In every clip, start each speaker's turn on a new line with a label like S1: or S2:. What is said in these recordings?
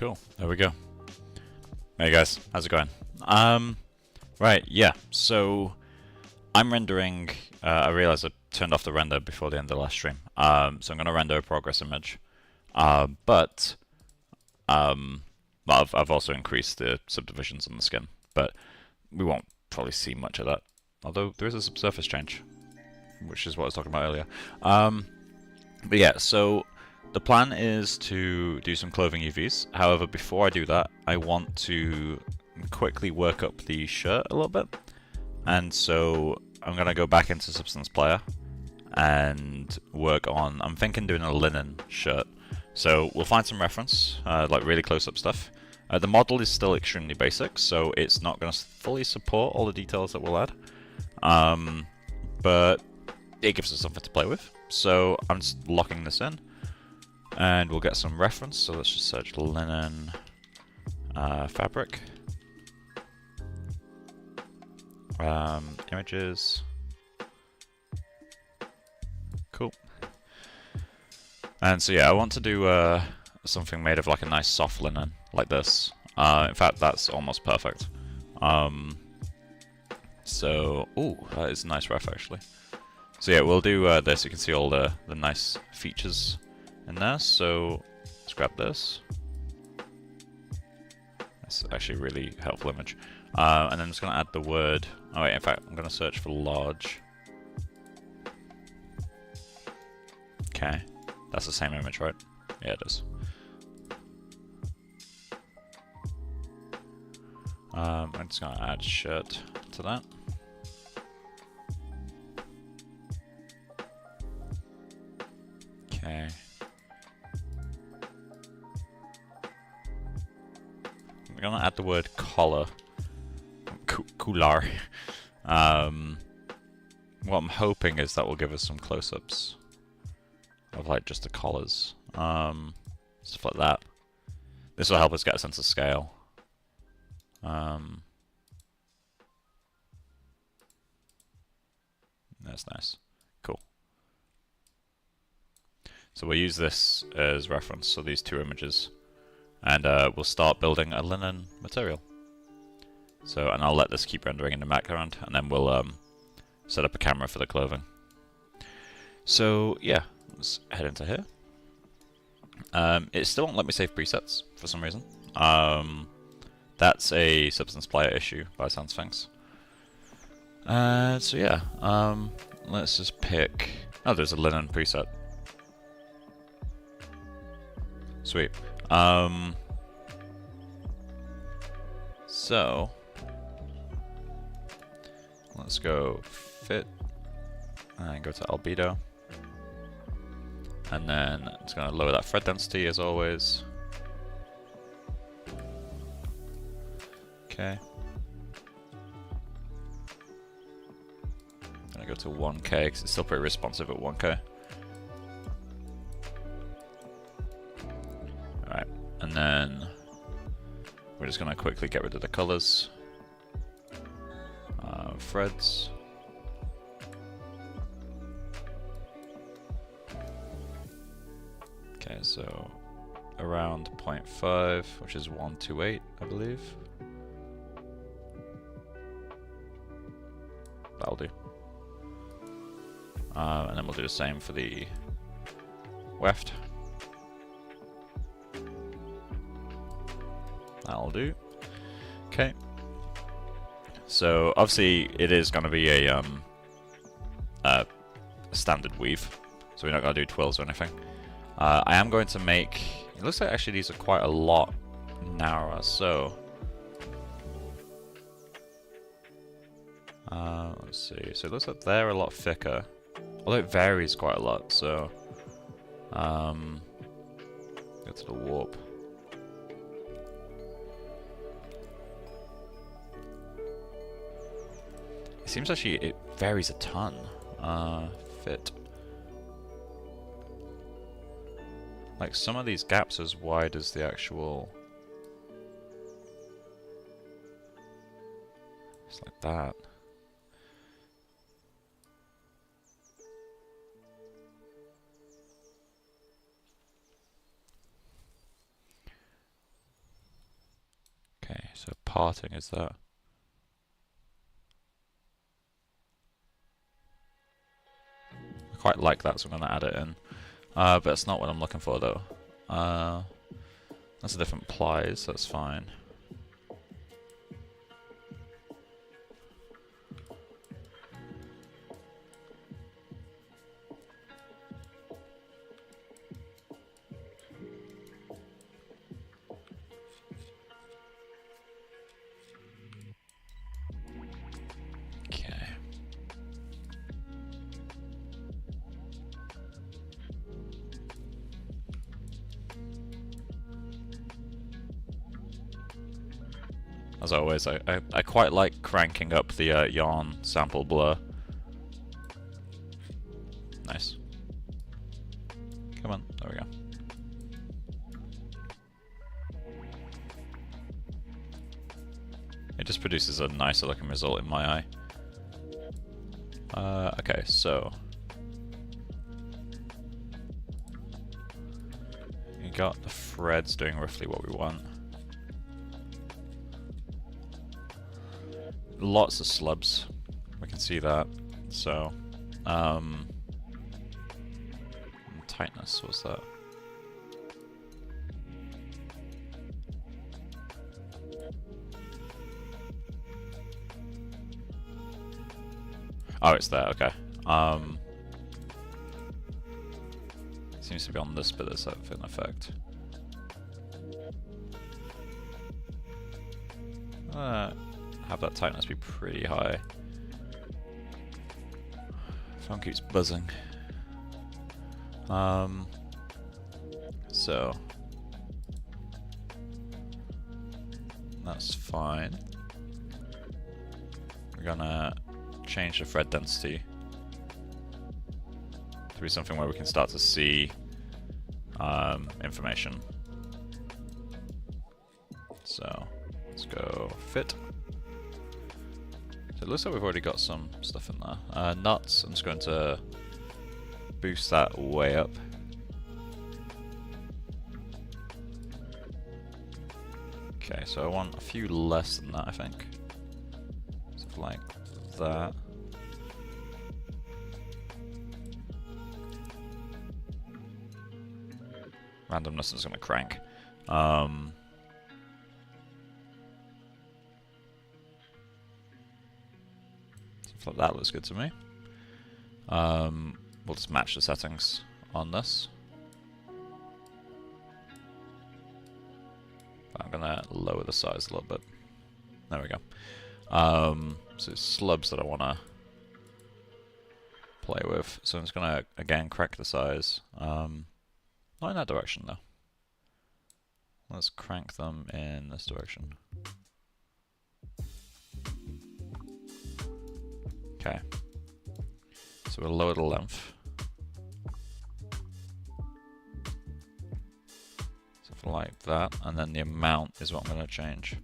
S1: Cool. There we go. Hey guys, how's it going? Right, yeah. So I'm rendering. I realized I turned off the render before the end of the last stream. So I'm going to render a progress image, but I've also increased the subdivisions on the skin, but we won't probably see much of that. Although there is a subsurface change, which is what I was talking about earlier. But yeah, so the plan is to do some clothing UVs. However, before I do that, I want to quickly work up the shirt a little bit. And so I'm going to go back into Substance Player and work on, I'm thinking doing a linen shirt. So we'll find some reference, like really close-up stuff. The model is still extremely basic, so it's not going to fully support all the details that we'll add. But it gives us something to play with. So I'm just locking this in, and we'll get some reference. So let's just search linen fabric. Images. Cool. And so yeah, I want to do something made of like a nice soft linen, like this. In fact, that's almost perfect. So, ooh, that is a nice ref actually. So yeah, we'll do this. You can see all the nice features in there. So let's grab this. That's actually a really helpful image. And then I'm just going to add the word. Oh wait, in fact, I'm going to search for large. Okay, that's the same image, right? Yeah, it is. I'm just going to add shirt to that. Okay. I'm going to add the word collar. Coolar. What I'm hoping is that will give us some close-ups of like just the collars. Stuff like that. This will help us get a sense of scale. That's nice. Cool. So we'll use this as reference, so these two images, and we'll start building a linen material. So, and I'll let this keep rendering in the background, and then we'll set up a camera for the clothing. So yeah, let's head into here. It still won't let me save presets for some reason. That's a Substance Player issue by sounds of things. So yeah, let's just pick. Oh, there's a linen preset. Sweet. So let's go fit and go to albedo, and then it's going to lower that thread density as always. Okay. I'm going to go to 1K because it's still pretty responsive at 1K. Alright, and then we're just going to quickly get rid of the colors. Threads. Okay, so around 0.5, which is 128, I believe. That'll do. And then we'll do the same for the weft. That'll do. Okay. So obviously it is going to be a standard weave, so we're not going to do twills or anything. I am going to make. It looks like actually these are quite a lot narrower. So let's see. So it looks like they're a lot thicker, although it varies quite a lot. So go to the warp. It seems actually it varies a ton. Fit. Like some of these gaps are as wide as the actual. It's like that. So parting is that. I quite like that, so I'm going to add it in. But that's not what I'm looking for though. That's a different plies, that's fine. As always, I quite like cranking up the yarn sample blur. Nice. Come on, there we go. It just produces a nicer looking result in my eye. Okay, so you got the threads doing roughly what we want. Lots of slubs, we can see that. So, tightness, what's that? Oh, it's there, okay. Seems to be on this bit that's in effect. Have that tightness be pretty high. Phone keeps buzzing. So that's fine. We're gonna change the thread density to be something where we can start to see information. So let's go fit. So it looks like we've already got some stuff in there. Nuts, I'm just going to boost that way up. Okay, so I want a few less than that, I think. So like that. Randomness is going to crank. Like that looks good to me. We'll just match the settings on this. I'm gonna lower the size a little bit. There we go. So it's slubs that I wanna play with. So I'm just gonna again crank the size. Not in that direction though. Let's crank them in this direction. Okay, so we'll lower the length. Something like that, and then the amount is what I'm going to change.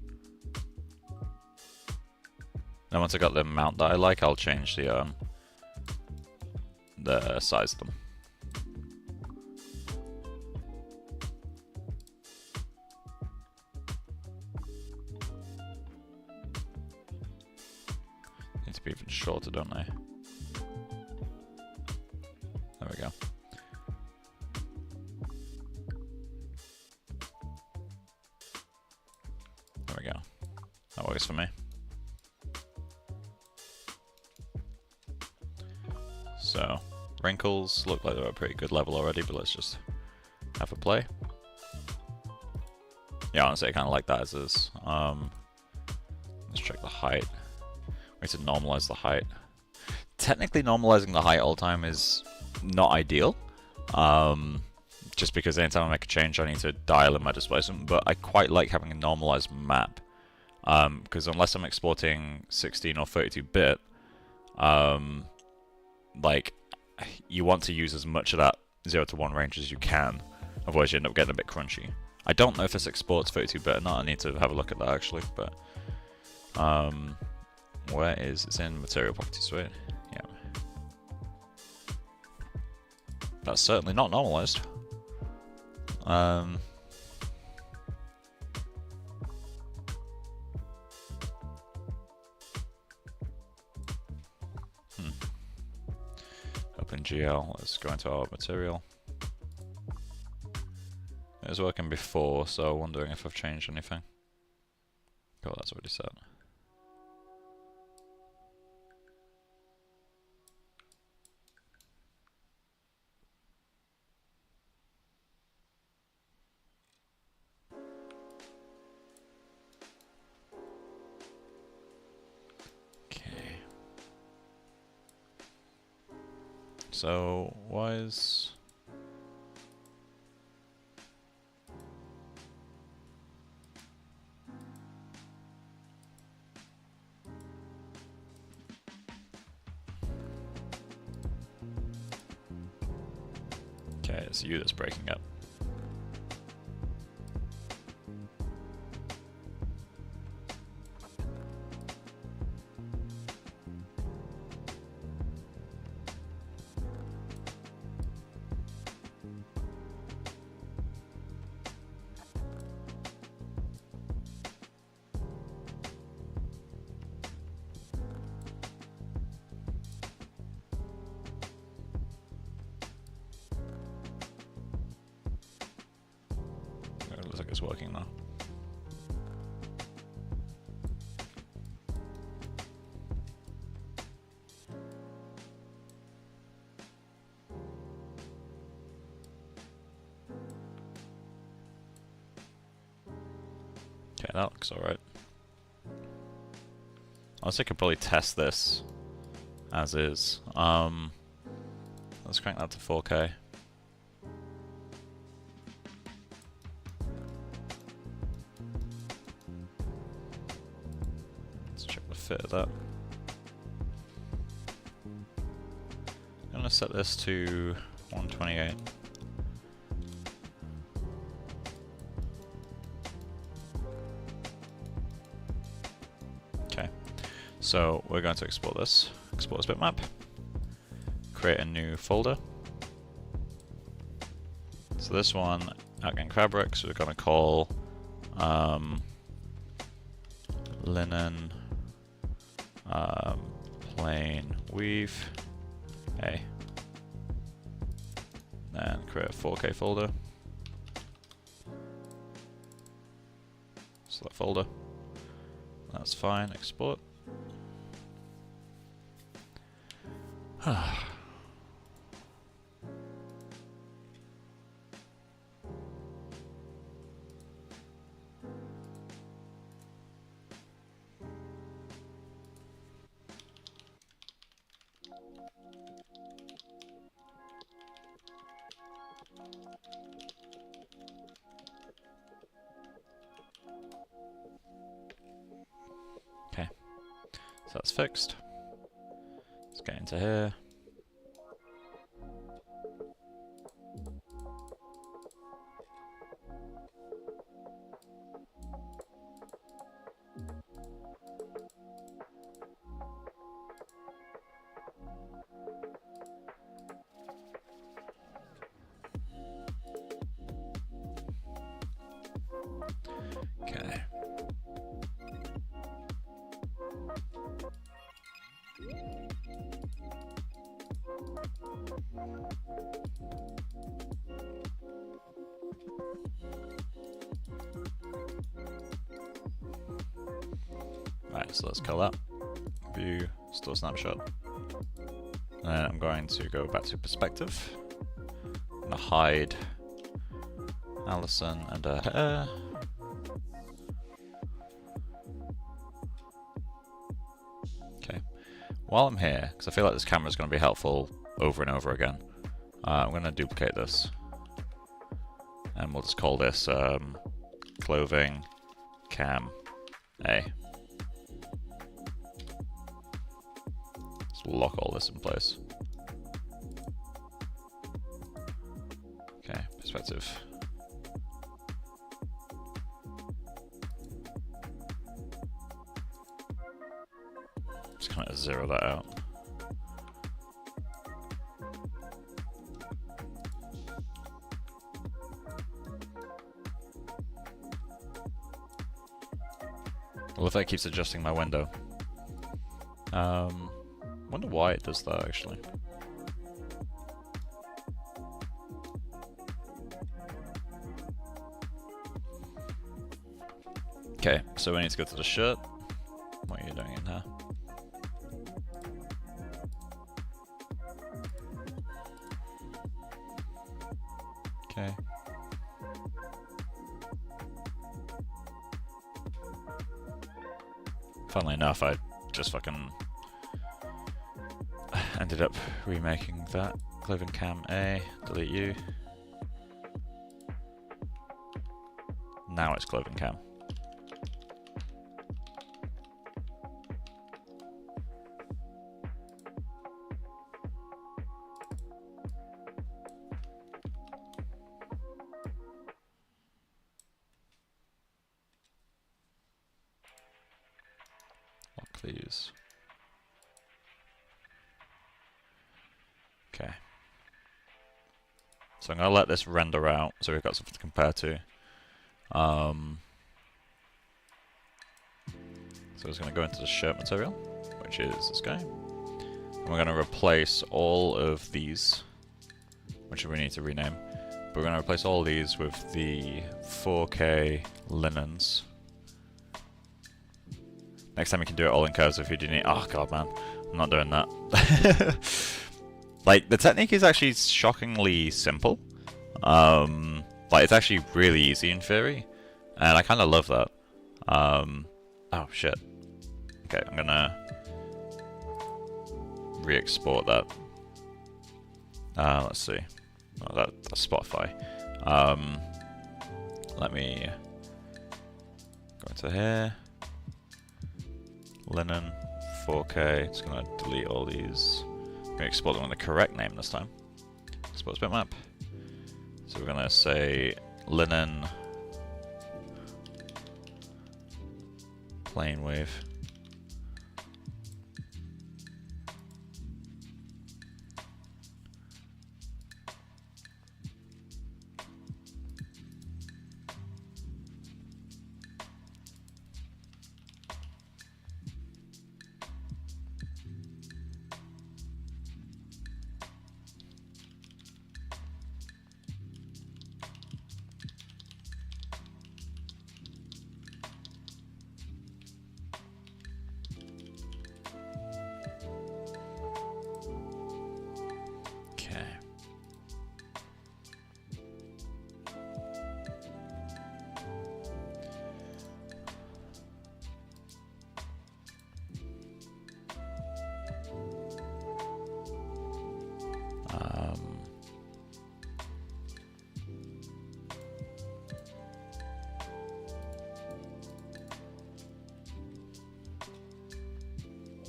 S1: Then once I got the amount that I like, I'll change the size of them. Need to be even shorter, don't they? There we go. There we go. That works for me. So, wrinkles look like they're at a pretty good level already, but let's just have a play. Yeah, honestly, I kind of like that as is. Let's check the height. We need to normalize the height. Technically, normalizing the height all the time is not ideal. Just because anytime I make a change, I need to dial in my displacement. But I quite like having a normalized map. Because unless I'm exporting 16 or 32-bit, like, you want to use as much of that 0 to 1 range as you can. Otherwise, you end up getting a bit crunchy. I don't know if this exports 32-bit or not. I need to have a look at that, actually. But where is it's in material property suite? Yeah. That's certainly not normalized. OpenGL. Let's go into our material. It was working before, so wondering if I've changed anything. Cool, that's already set. So, why is... Okay, it's you that's breaking up. It looks like it's working now. Okay, that looks alright. Honestly, I could probably test this as is. Let's crank that to 4K. Let's check the fit of that. I'm gonna set this to 128. Okay, so we're going to export this bitmap, create a new folder. So this one, outgang fabric, so we're going to call linen plain weave A. Then create a 4K folder. Select folder. That's fine. Export. Okay, so that's fixed. Let's get into here. Okay. Right, so let's kill that. View, store snapshot. And then I'm going to go back to perspective. I'm going to hide Allison and her hair. Okay. While I'm here, because I feel like this camera is going to be helpful over and over again, I'm going to duplicate this. And we'll just call this clothing cam A. Let's lock all this in place. Okay, perspective. Just kind of zero that out. Well, if that keeps adjusting my window. Wonder why it does that actually. Okay, so we need to go to the shirt. What are you doing in here? Okay. Funnily enough, I just fucking ended up remaking that. Clothing cam A, delete you. Now it's clothing cam. Lock these. Okay. So I'm going to let this render out so we've got something to compare to. So it's going to go into the shirt material, which is this guy. And we're going to replace all of these, which we need to rename. But we're going to replace all these with the 4K linens. Next time you can do it all in curves if you do need. Oh god, man, I'm not doing that. Like, the technique is actually shockingly simple. Like, it's actually really easy in theory, and I kind of love that. Oh shit. Okay, I'm gonna re-export that. Let's see. Oh, that's Spotify. Let me go into here. Linen, 4K. It's gonna delete all these. I'm gonna export them with the correct name this time. Export bitmap. So we're gonna say linen plane wave.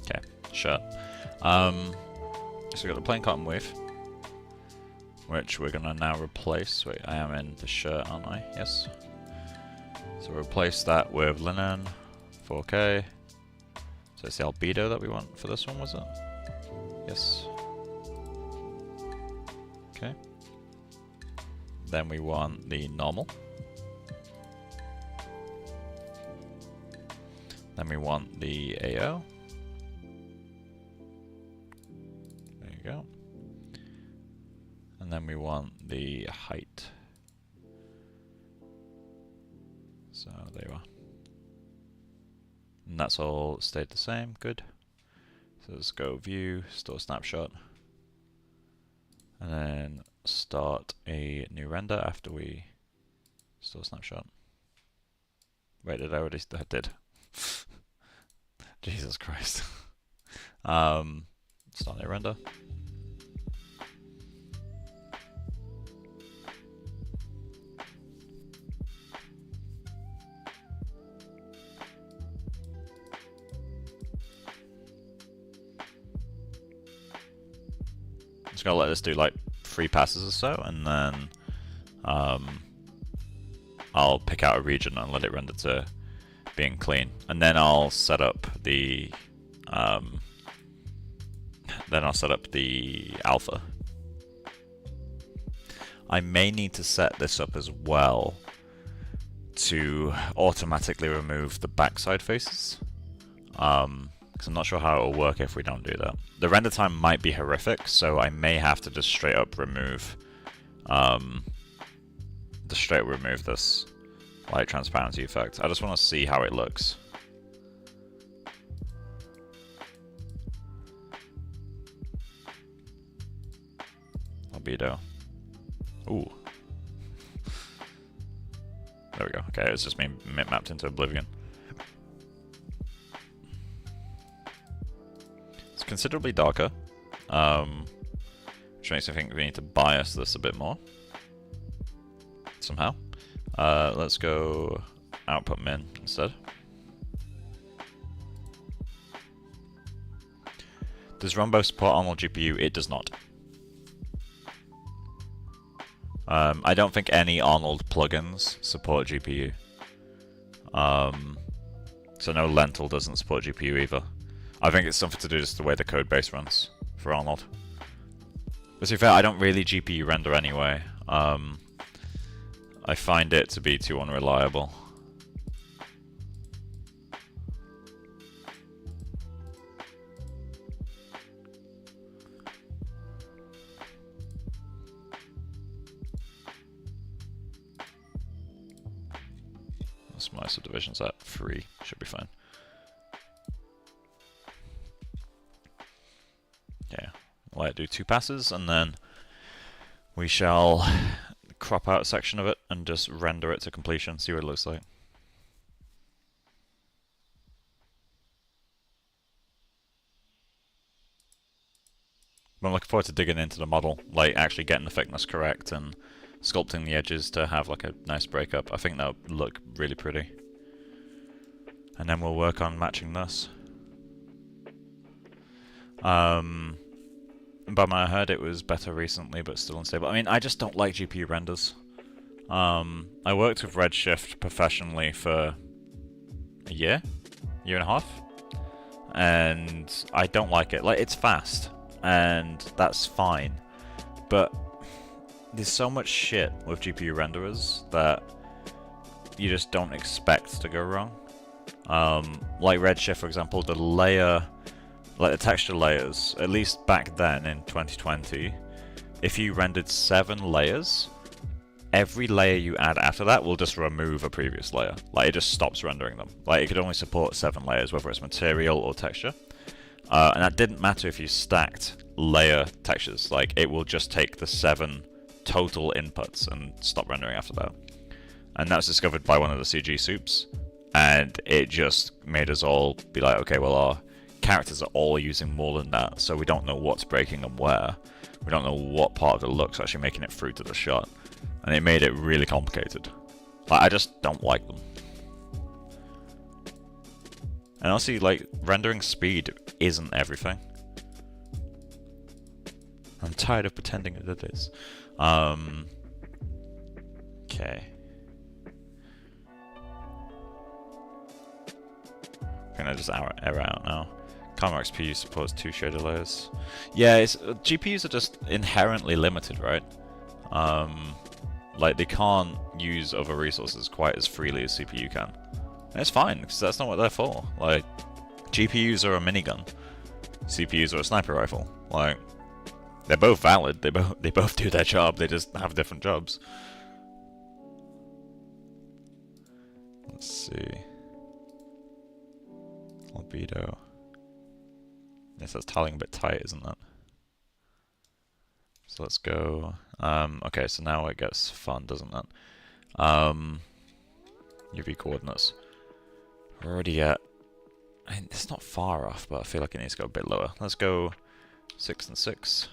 S1: Okay, shirt. So we've got the plain cotton wave, which we're gonna now replace. Wait, I am in the shirt, aren't I? Yes. So replace that with linen, 4K. So it's the albedo that we want for this one, was it? Yes. Okay. Then we want the normal. Then we want the AO. There you go. And then we want the height. So there you are. And that's all stayed the same. Good. So let's go view, store snapshot. And then start a new render after we store snapshot. Wait, did I already? I did. Jesus Christ. Start a render. Just gonna let this do like 3 passes or so, and then I'll pick out a region and let it render to being clean, and then I'll set up the alpha. I may need to set this up as well to automatically remove the backside faces, because I'm not sure how it will work if we don't do that. The render time might be horrific, so I may have to just straight up remove this. light transparency effect. I just want to see how it looks. Albedo. Ooh. There we go. Okay, it's just been mapped into oblivion. It's considerably darker, which makes me think we need to bias this a bit more. Somehow. Let's go output min instead. Does Rombo support Arnold GPU? It does not. I don't think any Arnold plugins support GPU. So no Lentil doesn't support GPU either. I think it's something to do with just the way the code base runs for Arnold. But to be fair, I don't really GPU render anyway. I find it to be too unreliable. That's my subdivision's at 3, should be fine. Yeah, I'll let it do 2 passes, and then we shall crop out a section of it and just render it to completion, see what it looks like. I'm looking forward to digging into the model, like actually getting the thickness correct and sculpting the edges to have like a nice breakup. I think that'll look really pretty. And then we'll work on matching this. Bummer, I heard it was better recently, but still unstable. I mean, I just don't like GPU renders. I worked with Redshift professionally for a year and a half, and I don't like it. Like, it's fast, and that's fine, but there's so much shit with GPU renderers that you just don't expect to go wrong. Like Redshift, for example, the layer, like the texture layers, at least back then in 2020, if you rendered 7 layers, every layer you add after that will just remove a previous layer. Like, it just stops rendering them. Like, it could only support 7 layers, whether it's material or texture. And that didn't matter if you stacked layer textures. Like, it will just take the 7 total inputs and stop rendering after that. And that was discovered by one of the CG soups, and it just made us all be like, okay, well, our characters are all using more than that, so we don't know what's breaking and where. We don't know what part of the look's actually making it through to the shot. And it made it really complicated. Like, I just don't like them. And honestly, like, rendering speed isn't everything. I'm tired of pretending that it is. Okay. I'm gonna just error out now. Karma XPU supports 2 shader layers. Yeah, GPUs are just inherently limited, right? Like, they can't use other resources quite as freely as CPU can. And it's fine, because that's not what they're for. Like, GPUs are a minigun. CPUs are a sniper rifle. Like, they're both valid. They both do their job. They just have different jobs. Let's see. Albedo. Yes, that's tiling a bit tight, isn't it? So let's go. Okay, so now it gets fun, doesn't it? UV coordinates. We're already at. I mean, it's not far off, but I feel like it needs to go a bit lower. Let's go 6 and 6.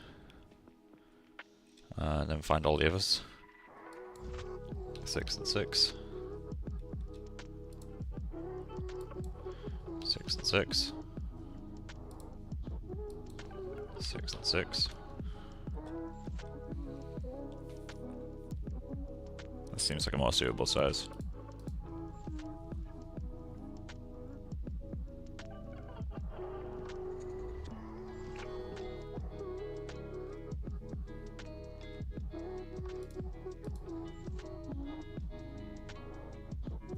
S1: Then find all the others. 6 and 6. 6 and 6. 6 and 6. That seems like a more suitable size.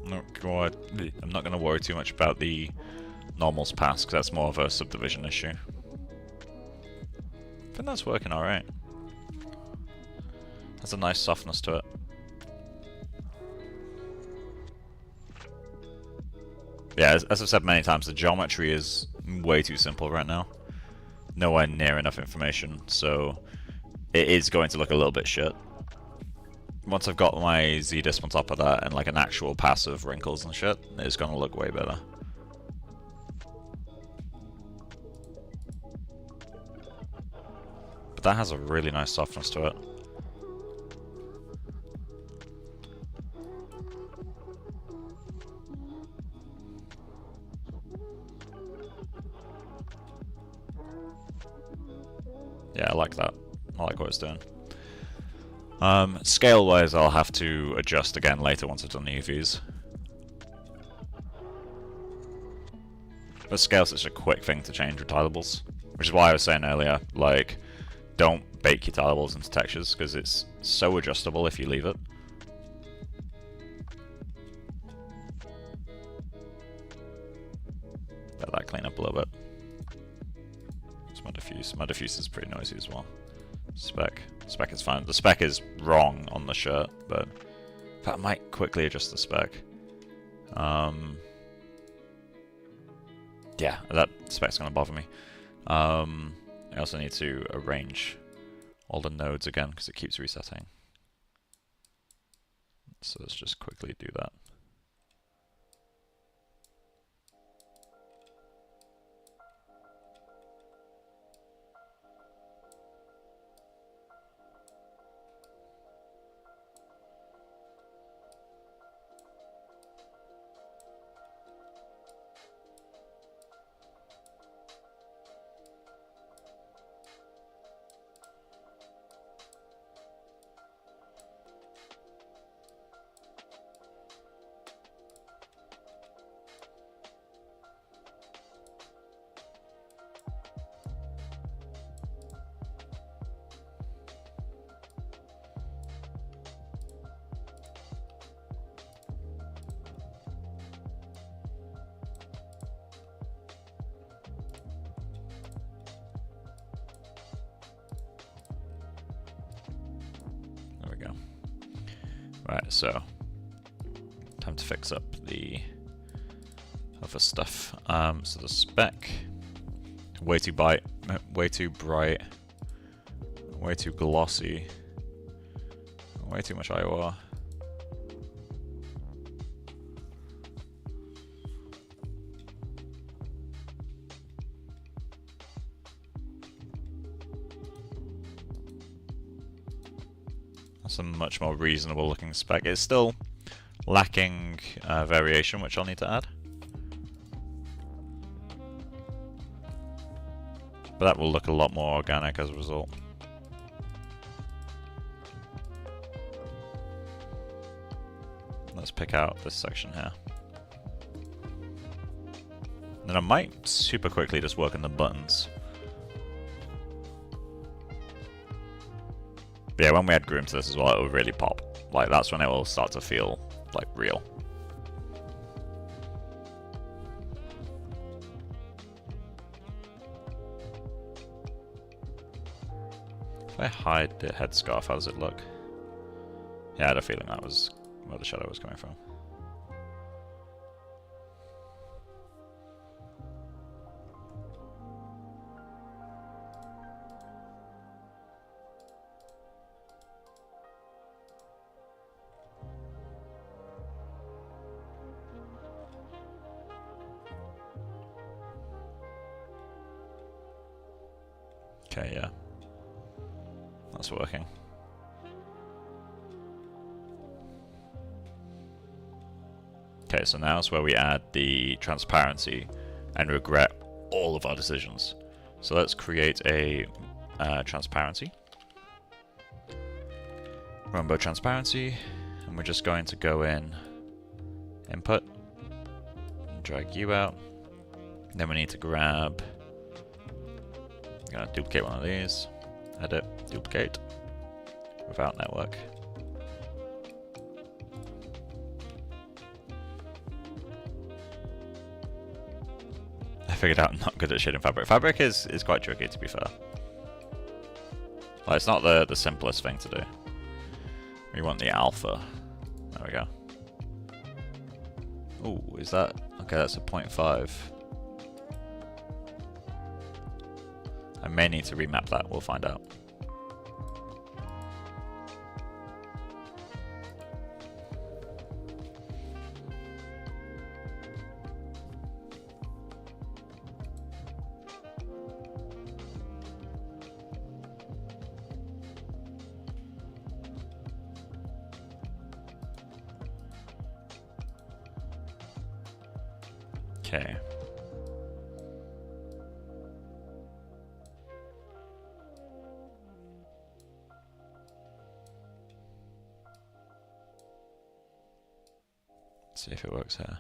S1: No, God, I'm not going to worry too much about the normals pass, because that's more of a subdivision issue. I think that's working alright. Has a nice softness to it. Yeah, as I've said many times, the geometry is way too simple right now. Nowhere near enough information, so it is going to look a little bit shit. Once I've got my Z-disc on top of that and like an actual pass of wrinkles and shit, it's going to look way better. But that has a really nice softness to it. Yeah, I like that. I like what it's doing. Scale-wise, I'll have to adjust again later once I've done the UVs. But scale's such a quick thing to change with tileables, which is why I was saying earlier, like, don't bake your tileables into textures, because it's so adjustable if you leave it. Let that clean up a little bit. My diffuse is pretty noisy as well. Spec is fine. The spec is wrong on the shirt, but in fact, I might quickly adjust the spec. Yeah, that spec's gonna bother me. I also need to arrange all the nodes again because it keeps resetting. So let's just quickly do that. Right, so time to fix up the other stuff. So the spec, way too bright, way too glossy, way too much IOR. That's a much more reasonable looking spec. It's still lacking variation, which I'll need to add. But that will look a lot more organic as a result. Let's pick out this section here. Then I might super quickly just work on the buttons. But yeah, when we add groom to this as well, it will really pop. Like, that's when it will start to feel, like, real. If I hide the headscarf, how does it look? Yeah, I had a feeling that was where the shadow was coming from. Okay, yeah. That's working. Okay, so now is where we add the transparency and regret all of our decisions. So let's create a transparency. Rombo transparency, and we're just going to go in, input, and drag you out. Then we need to grab, I'm going to duplicate one of these, edit, duplicate, without network. I figured out I'm not good at shading fabric. Fabric is quite tricky, to be fair. Like, it's not the simplest thing to do. We want the alpha. There we go. Oh, is that? Okay, that's a 0.5. I may need to remap that, we'll find out. Okay. Let's see if it works here.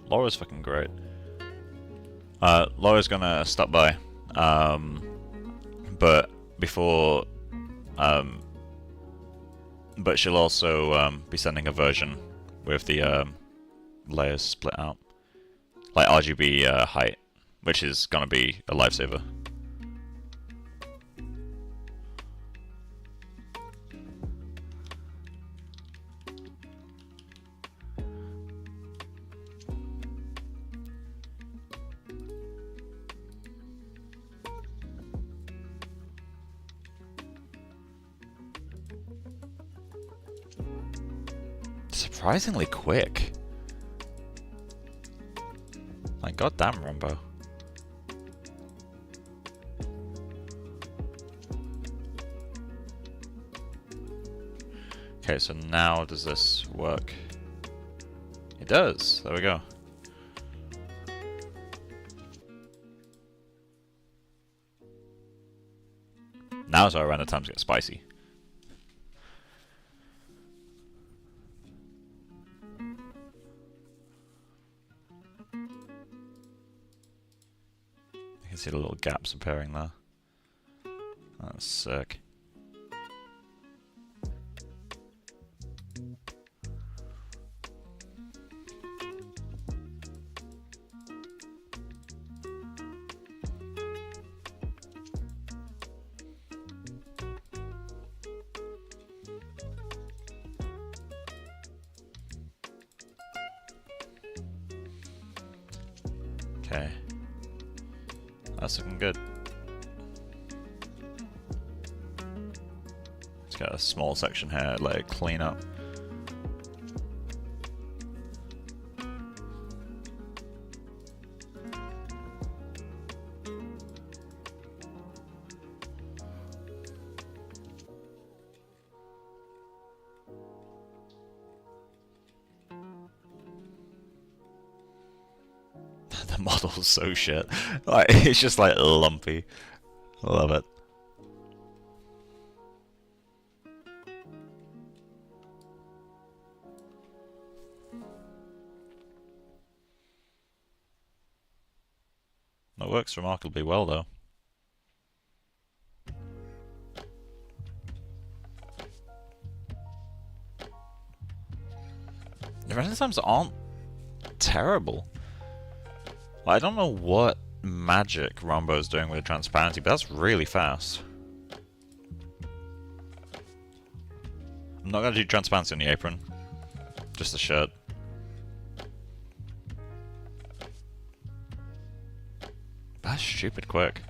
S1: Laura's fucking great. Laura's gonna stop by, but before, but she'll also be sending a version with the layers split out, like RGB height, which is gonna be a lifesaver. Surprisingly quick. Like, goddamn, Rombo. Okay, so now does this work? It does. There we go. Now is our render time to get spicy. You can see the little gaps appearing there. That's sick. Okay. That's looking good. Let's get a small section here, let it clean up. The model's so shit. Like, it's just like lumpy. I love it. It works remarkably well though. The render times aren't terrible. I don't know what magic Rombo's doing with transparency, but that's really fast. I'm not going to do transparency on the apron, just the shirt. That's stupid quick.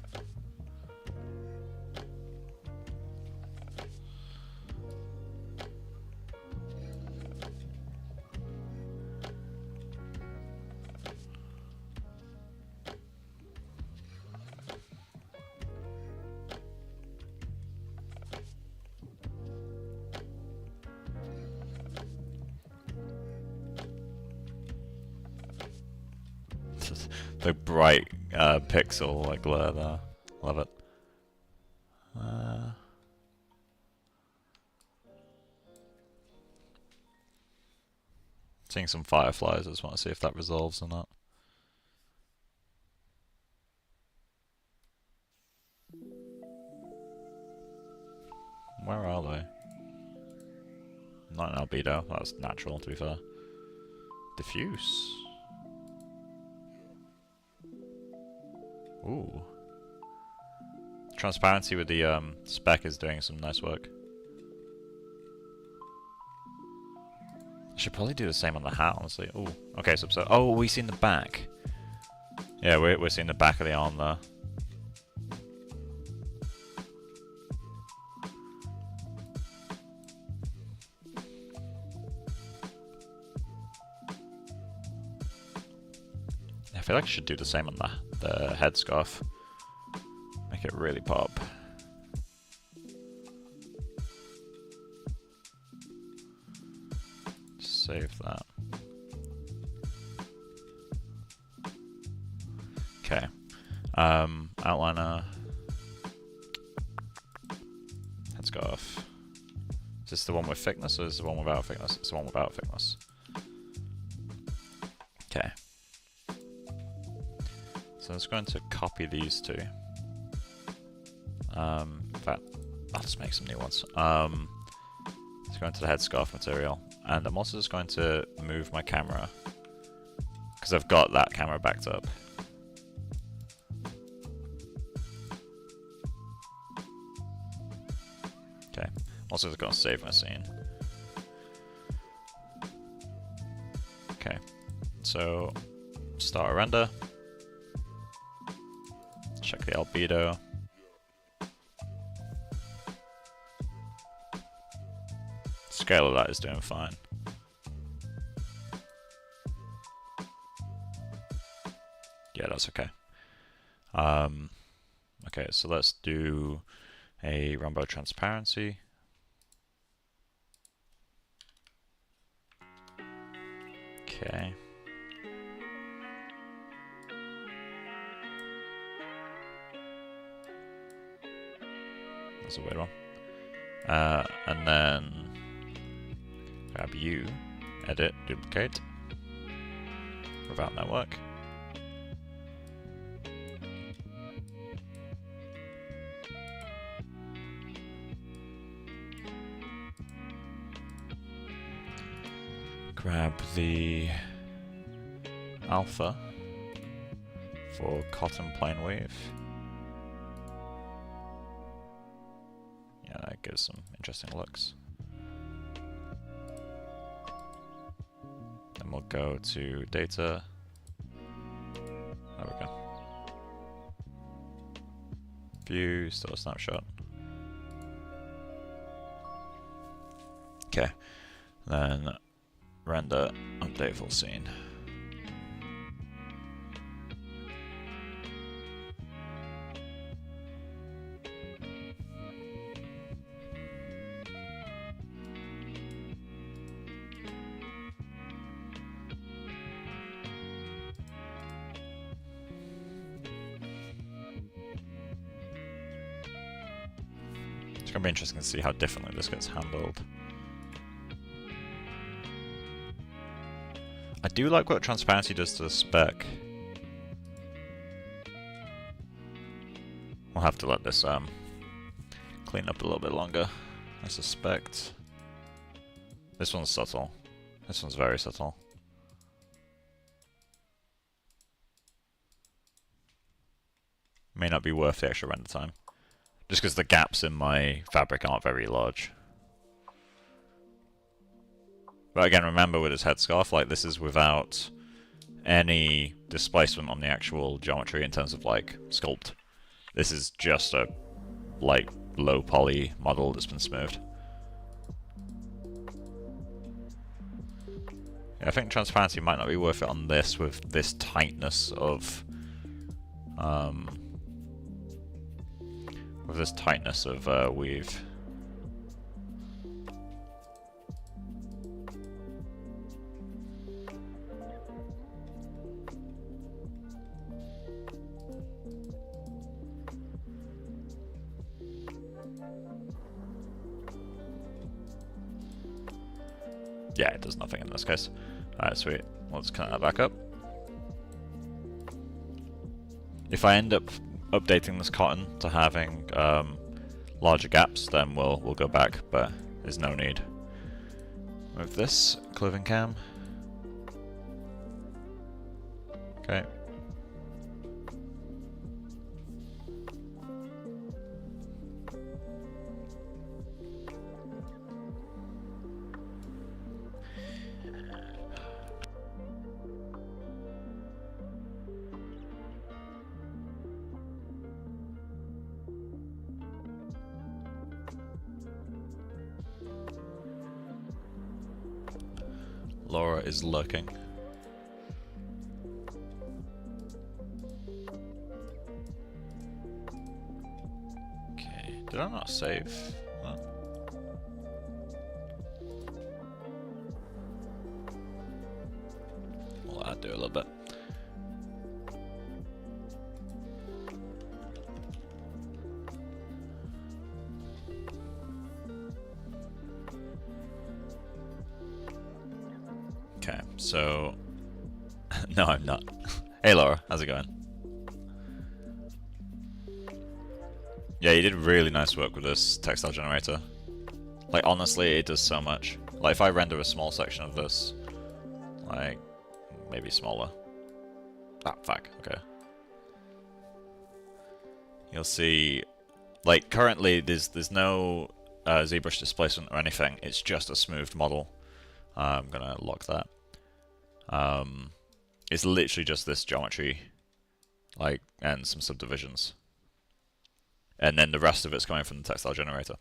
S1: The bright pixel like glare there. Love it. Seeing some fireflies, I just want to see if that resolves or not. Where are they? Not an albedo, that's natural to be fair. Diffuse. Ooh. Transparency with the spec is doing some nice work. I should probably do the same on the hat, honestly. Ooh. Okay, so oh, we seen the back. Yeah, we're seeing the back of the arm there. I feel like I should do the same on the headscarf. Make it really pop. Save that. Okay. Outliner. Headscarf. Is this the one with thickness or is this the one without thickness? It's the one without thickness. Okay. So I'm just going to copy these two. In fact, I'll just make some new ones. Let's go into the headscarf material. And I'm also just going to move my camera, because I've got that camera backed up. Okay, also just going to save my scene. Okay, so start a render. Check the albedo. Scale of that is doing fine. Yeah, that's okay. Okay, so let's do a Rombo transparency. Okay. That's a weird one. And then grab you, edit, duplicate, without network. Grab the alpha for cotton plane wave. Yeah, that gives some interesting looks. Then we'll go to data. There we go. View, still a snapshot. Okay. Then render, update full scene. It's going to be interesting to see how differently this gets handled. I do like what transparency does to the spec. We'll have to let this clean up a little bit longer, I suspect. This one's subtle. This one's very subtle. May not be worth the extra render time. Just because the gaps in my fabric aren't very large. But again, remember with this headscarf, like this is without any displacement on the actual geometry in terms of like sculpt. This is just a like low poly model that's been smoothed. Yeah, I think transparency might not be worth it on this with this tightness of weave. Yeah, it does nothing in this case. Alright, sweet. Let's connect that back up. If I end up updating this cotton to having larger gaps, then we'll go back, but there's no need. Move this clothing cam. Okay. Laura is lurking. Okay, did I not save? No. Well, I'll do a little bit. Okay, so no, I'm not. Hey Laura, how's it going? Yeah, you did really nice work with this textile generator. Like, honestly, it does so much. Like, if I render a small section of this, like, maybe smaller. Ah, fuck, okay. You'll see, like, currently there's no ZBrush displacement or anything. It's just a smoothed model. I'm gonna lock that. It's literally just this geometry, like, and some subdivisions. And then the rest of it's coming from the textile generator.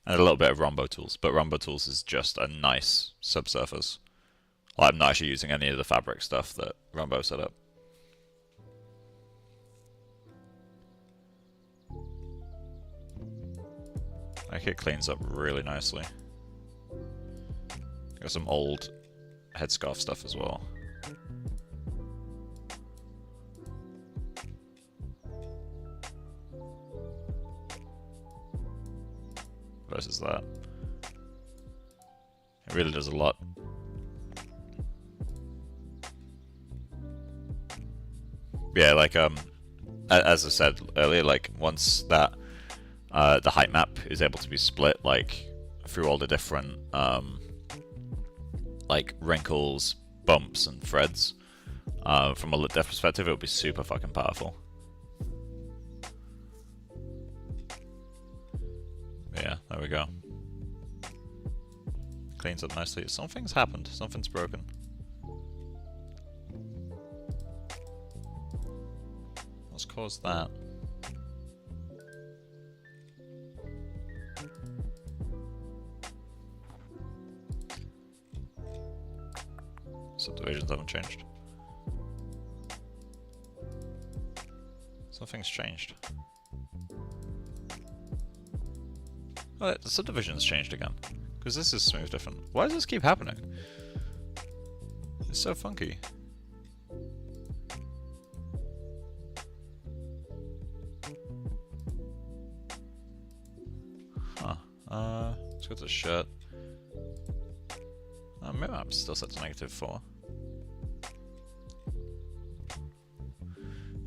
S1: And a little bit of Rombotools, but Rombotools is just a nice subsurface. Like, I'm not actually using any of the fabric stuff that Rombo set up. Like, it cleans up really nicely. Got some old headscarf stuff as well. Versus that. It really does a lot. Yeah, like as I said earlier, like once that the height map is able to be split like through all the different like wrinkles, bumps, and threads, from a lit depth perspective, it would be super fucking powerful. Yeah, there we go. Cleans up nicely. Something's happened. Something's broken. What's caused that? Subdivisions haven't changed. Something's changed. Oh, the subdivision's changed again. Because this is smooth different. Why does this keep happening? It's so funky. Huh. Let's go to the shirt. Maybe I'm still set to -4.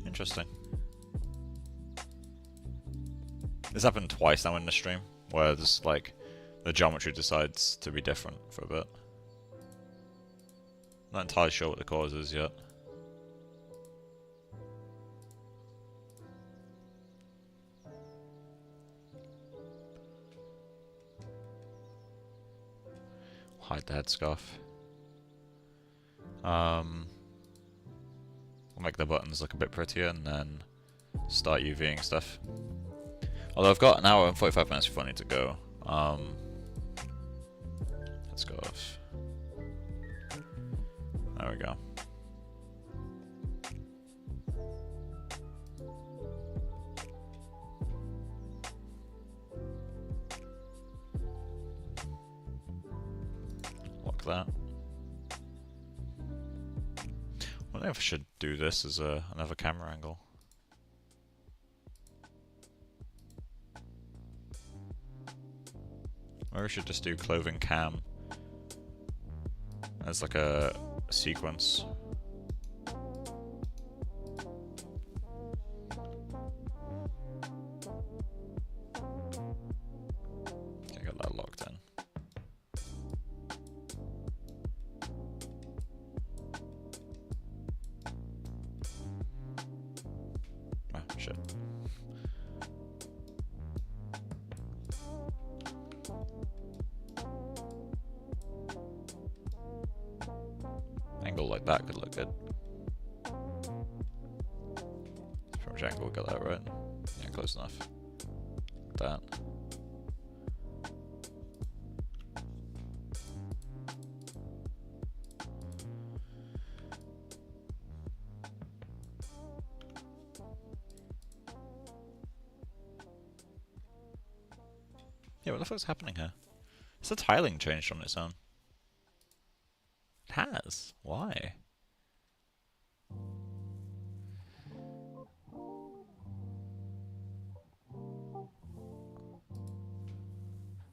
S1: Interesting. This happened twice now in the stream, where this, like, the geometry decides to be different for a bit. Not entirely sure what the cause is yet. Hide the headscarf. I'll make the buttons look a bit prettier and then start UVing stuff. Although I've got an hour and 45 minutes before I need to go. Let's go off. There we go. Lock that. I wonder if I should do this as another camera angle. Or we should just do clothing cam as like a sequence. Okay, got that locked in. Ah, shit. Angle like that could look good. From which angle we got that right? Yeah, close enough. That. Yeah, what the fuck's happening here? Has the tiling changed on its own? It has. Why?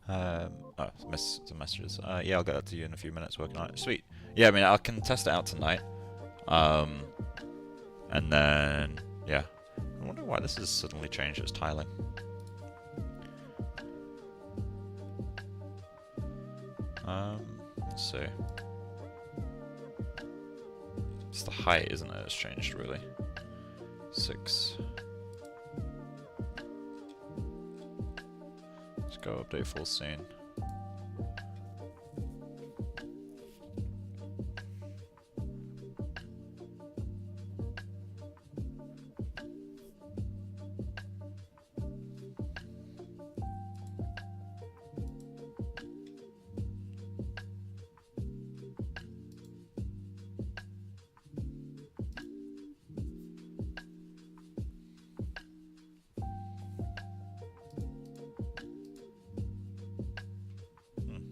S1: Oh, some messages. Yeah, I'll get that to you in a few minutes. Working on it. Sweet. Yeah, I mean, I can test it out tonight. And then, yeah. I wonder why this has suddenly changed its tiling. Let's see. It's the height, isn't it? It's changed, really. 6. Let's go update full scene.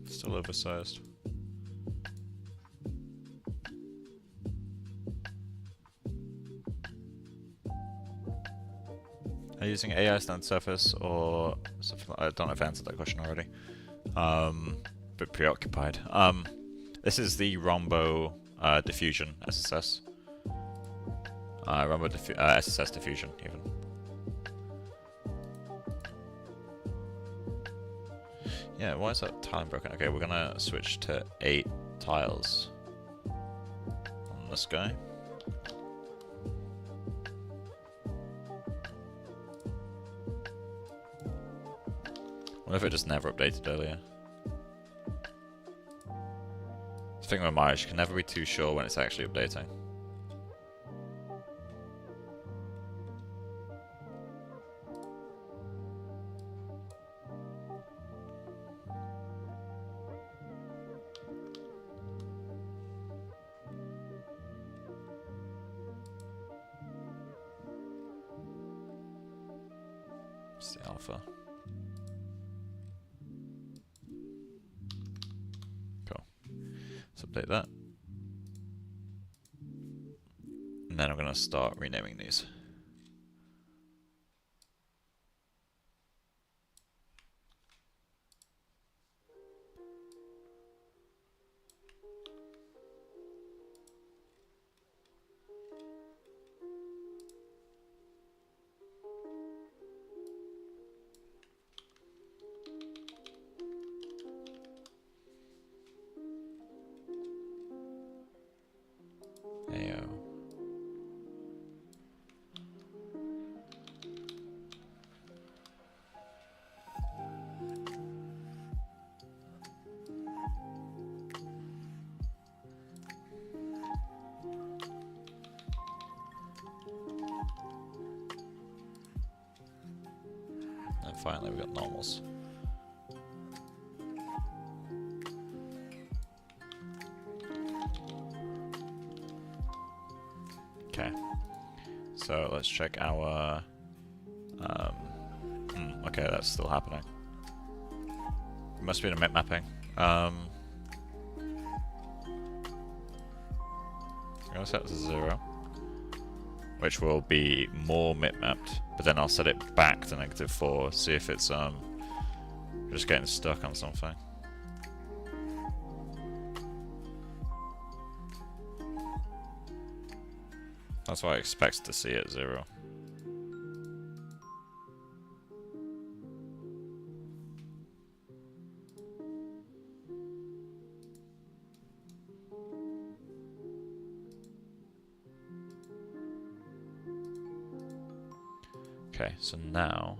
S1: Still oversized. Are you using AI standard surface or something like that? I don't know if I answered that question already. But preoccupied. This is the Rombo diffusion SSS. SSS diffusion even. Yeah, why is that tiling broken? Okay, we're gonna switch to 8 tiles on this guy. What if it just never updated earlier? The thing with Maya, you can never be too sure when it's actually updating. It's the alpha. Cool. Let's update that. And then I'm going to start renaming these. Ayo. And finally we got normals. Okay, so let's check our, okay, that's still happening. It must be in a mip mapping. I'm gonna set this to 0, which will be more mip mapped, but then I'll set it back to -4, see if it's, just getting stuck on something. That's what I expect to see at 0. Okay, so now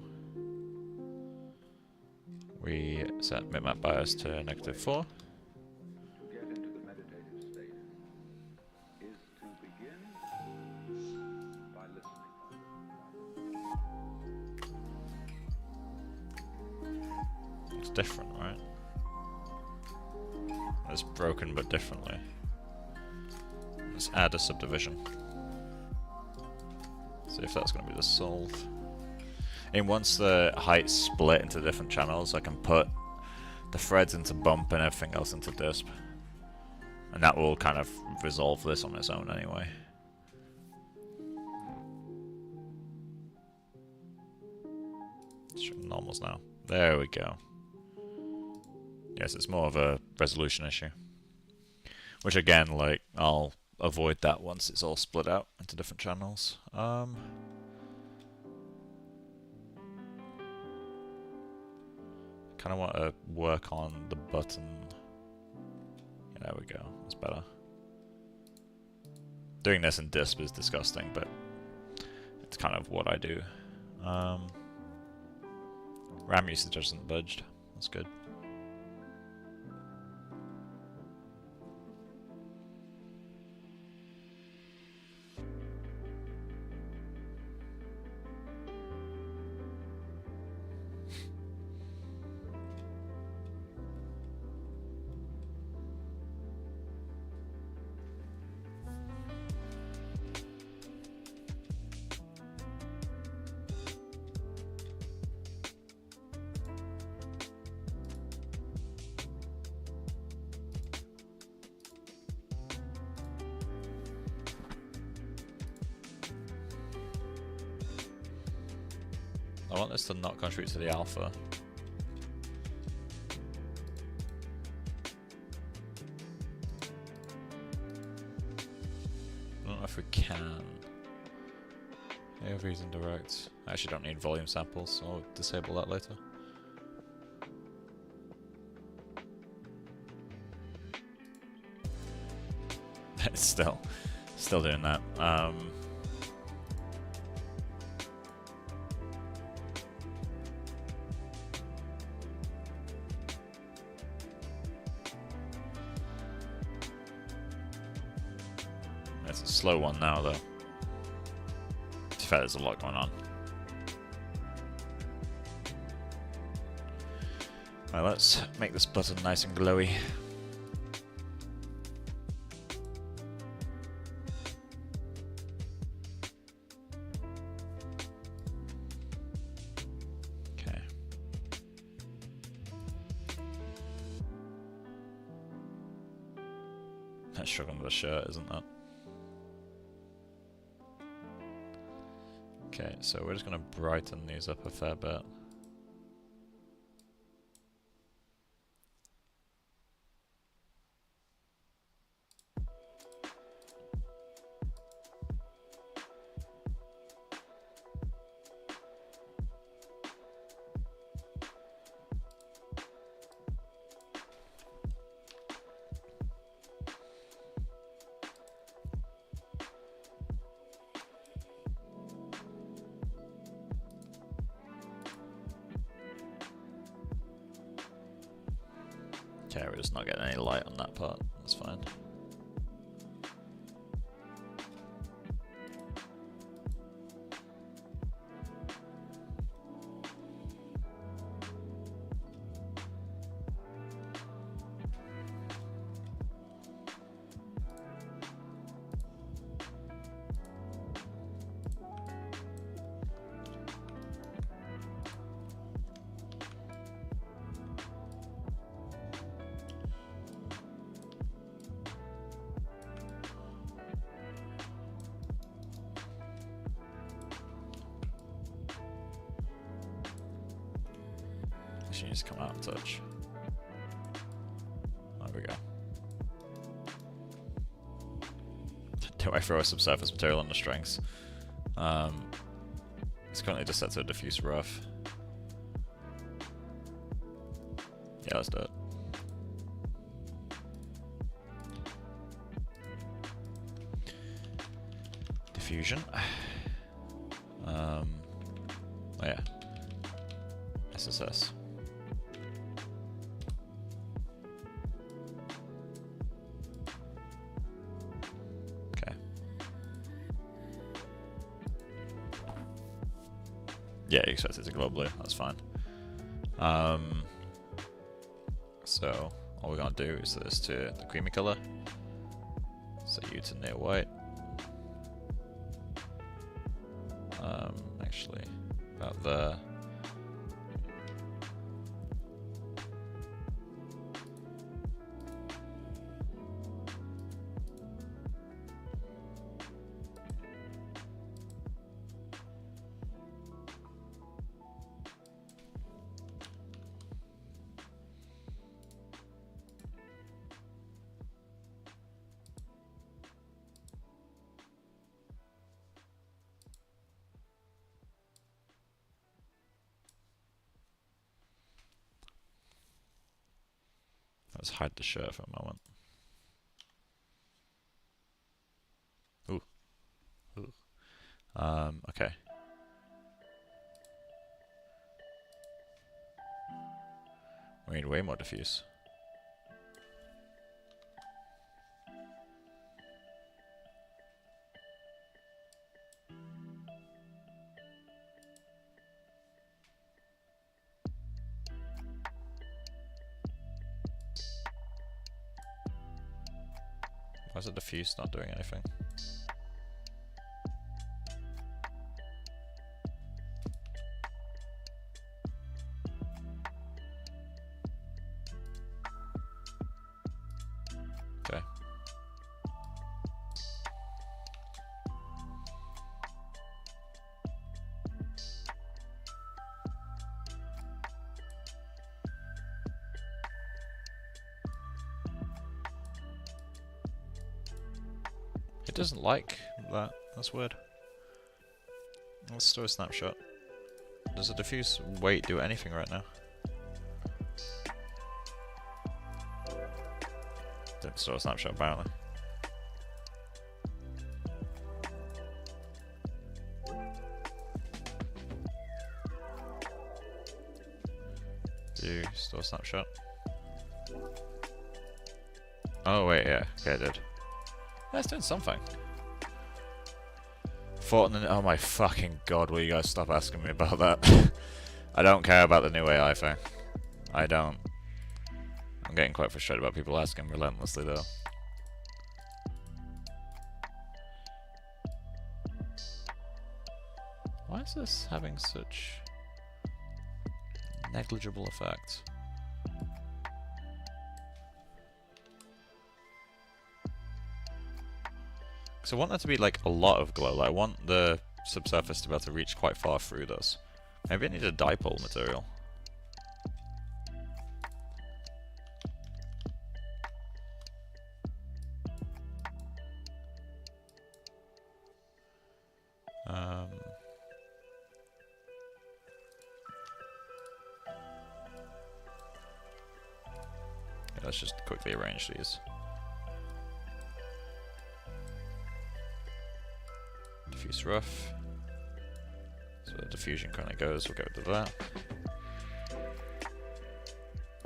S1: we set bitmap bias to -4.
S2: To get into the meditative state is to begin by listening.
S1: It's different, right? It's broken but differently. Let's add a subdivision. See if that's going to be the solve. And once the height's split into different channels, I can put the threads into bump and everything else into disp. And that will kind of resolve this on its own anyway. Normals now. There we go. Yes, it's more of a resolution issue. Which again, like, I'll avoid that once it's all split out into different channels. Kind of want to work on the button. Yeah, there we go. That's better. Doing this in disp is disgusting, but it's kind of what I do. RAM usage hasn't budged. That's good. I want this to not contribute to the alpha. I don't know if we can. AOV's indirect. I actually don't need volume samples, so I'll disable that later. It's still doing that. It's a slow one now, though. To be fair, there's a lot going on. Right, let's make this button nice and glowy. Okay. That's struggling with the shirt, isn't that? Okay, so we're just going to brighten these up a fair bit. Okay, we're just not getting any light on that part. That's fine. She needs to come out of touch. There we go. do I throw a subsurface material on the strings? It's currently just set to diffuse rough. Yeah, let's do it. Diffusion. Oh yeah. SSS. Okay. Yeah, you expect it to glow blue. That's fine. So all we're gonna do is set this to the creamy color. Set you to near white. Actually, about there. Let's hide the shirt for a moment. Ooh. Ooh. Okay. We need way more diffuse. Why is the diffuse not doing anything? Okay. It doesn't like that. That's weird. Let's do a snapshot. Does the diffuse weight do anything right now? Didn't store a snapshot apparently. Do store snapshot. Oh wait, yeah, okay, I did. Yeah, it's doing something. Oh my fucking god, will you guys stop asking me about that? I don't care about the new AI thing. I don't. I'm getting quite frustrated about people asking relentlessly though. Why is this having such negligible effect? So I want there to be like a lot of glow. Like I want the subsurface to be able to reach quite far through this. Maybe I need a dipole material. Yeah, let's just quickly arrange these. Diffuse rough. So the diffusion currently goes, we'll go to that.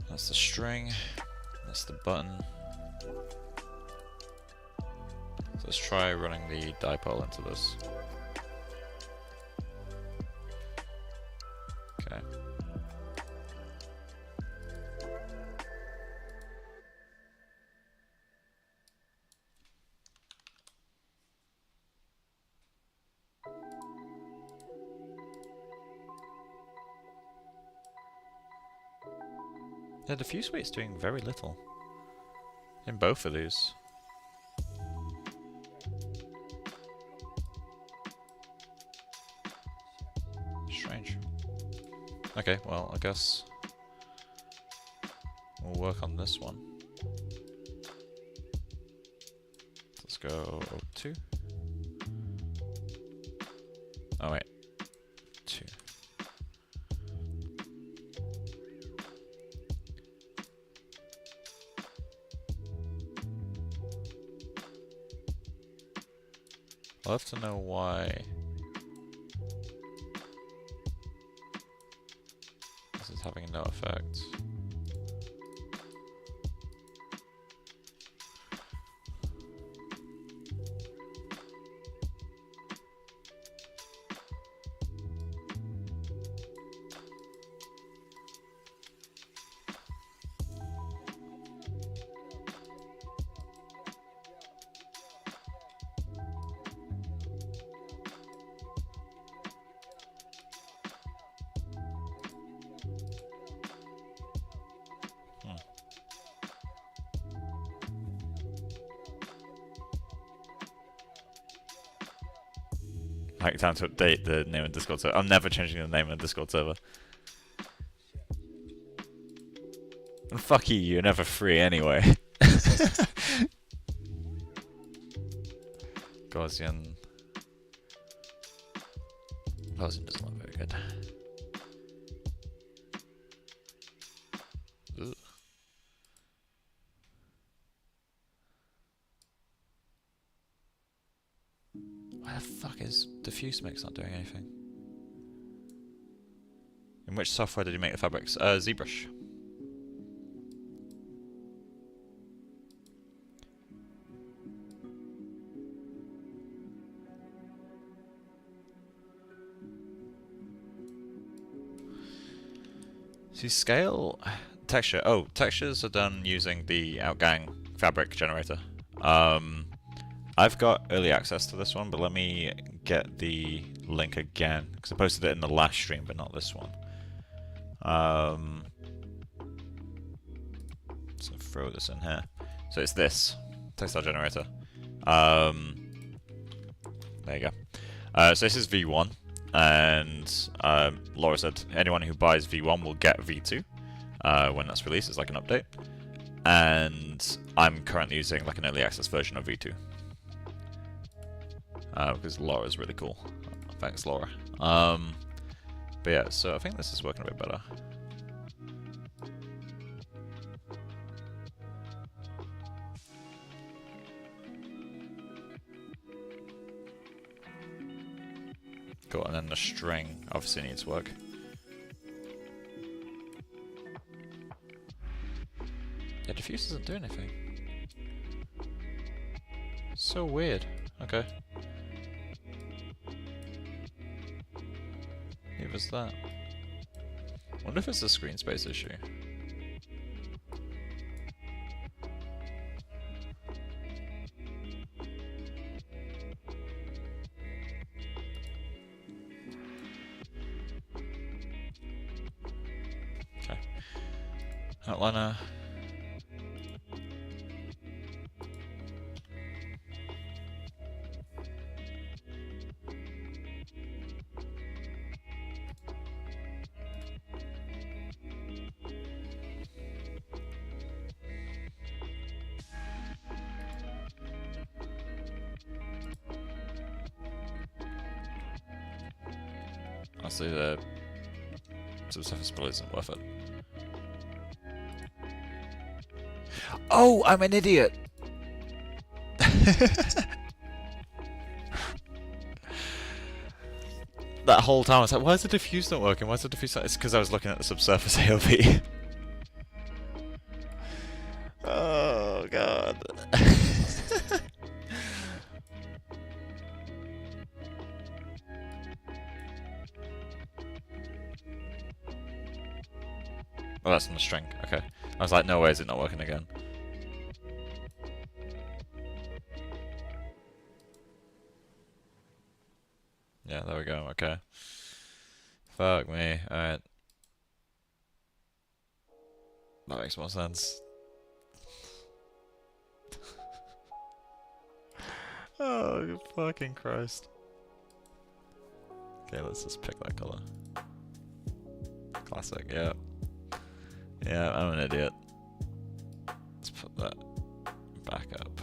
S1: That's the string. That's the button. So let's try running the dipole into this. Okay. The diffuse weight's doing very little in both of these. Strange. Okay, well, I guess we'll work on this one. Let's Let's go 2. Oh wait, 2. I'll have to know why this is having no effect. Like, time to update the name of Discord server. I'm never changing the name of the Discord server. And fuck you, you're never free anyway. Gaussian. Gaussian doesn't look very good. Ugh. Why the fuck is diffuse mix not doing anything? In which software did you make the fabrics? ZBrush. See, scale, texture. Oh, textures are done using the Outgang fabric generator. I've got early access to this one, but let me get the link again, because I posted it in the last stream, but not this one. So throw this in here. So it's this textile generator. There you go. So this is V1, and Laura said anyone who buys V1 will get V2 when that's released. It's like an update. And I'm currently using like an early access version of V2. Because Laura's really cool. Thanks, Laura. But yeah, so I think this is working a bit better. Cool, and then the string obviously needs work. Yeah, diffuse doesn't do anything. So weird. Okay. Neither is that. Wonder if it's a screen space issue. Okay. Outliner. Honestly, the subsurface bullet isn't worth it. Oh, I'm an idiot! That whole time I was like, why is the diffuse not working? Why is the diffuse not... It's because I was looking at the subsurface AOV. Oh, God. Oh, that's on the string. Okay. I was like, no way is it not working again. Yeah, there we go. Okay. Fuck me. Alright. That makes more sense. Oh, you fucking Christ. Okay, let's just pick that color. Classic, yeah. Yeah, I'm an idiot. Let's put that back up.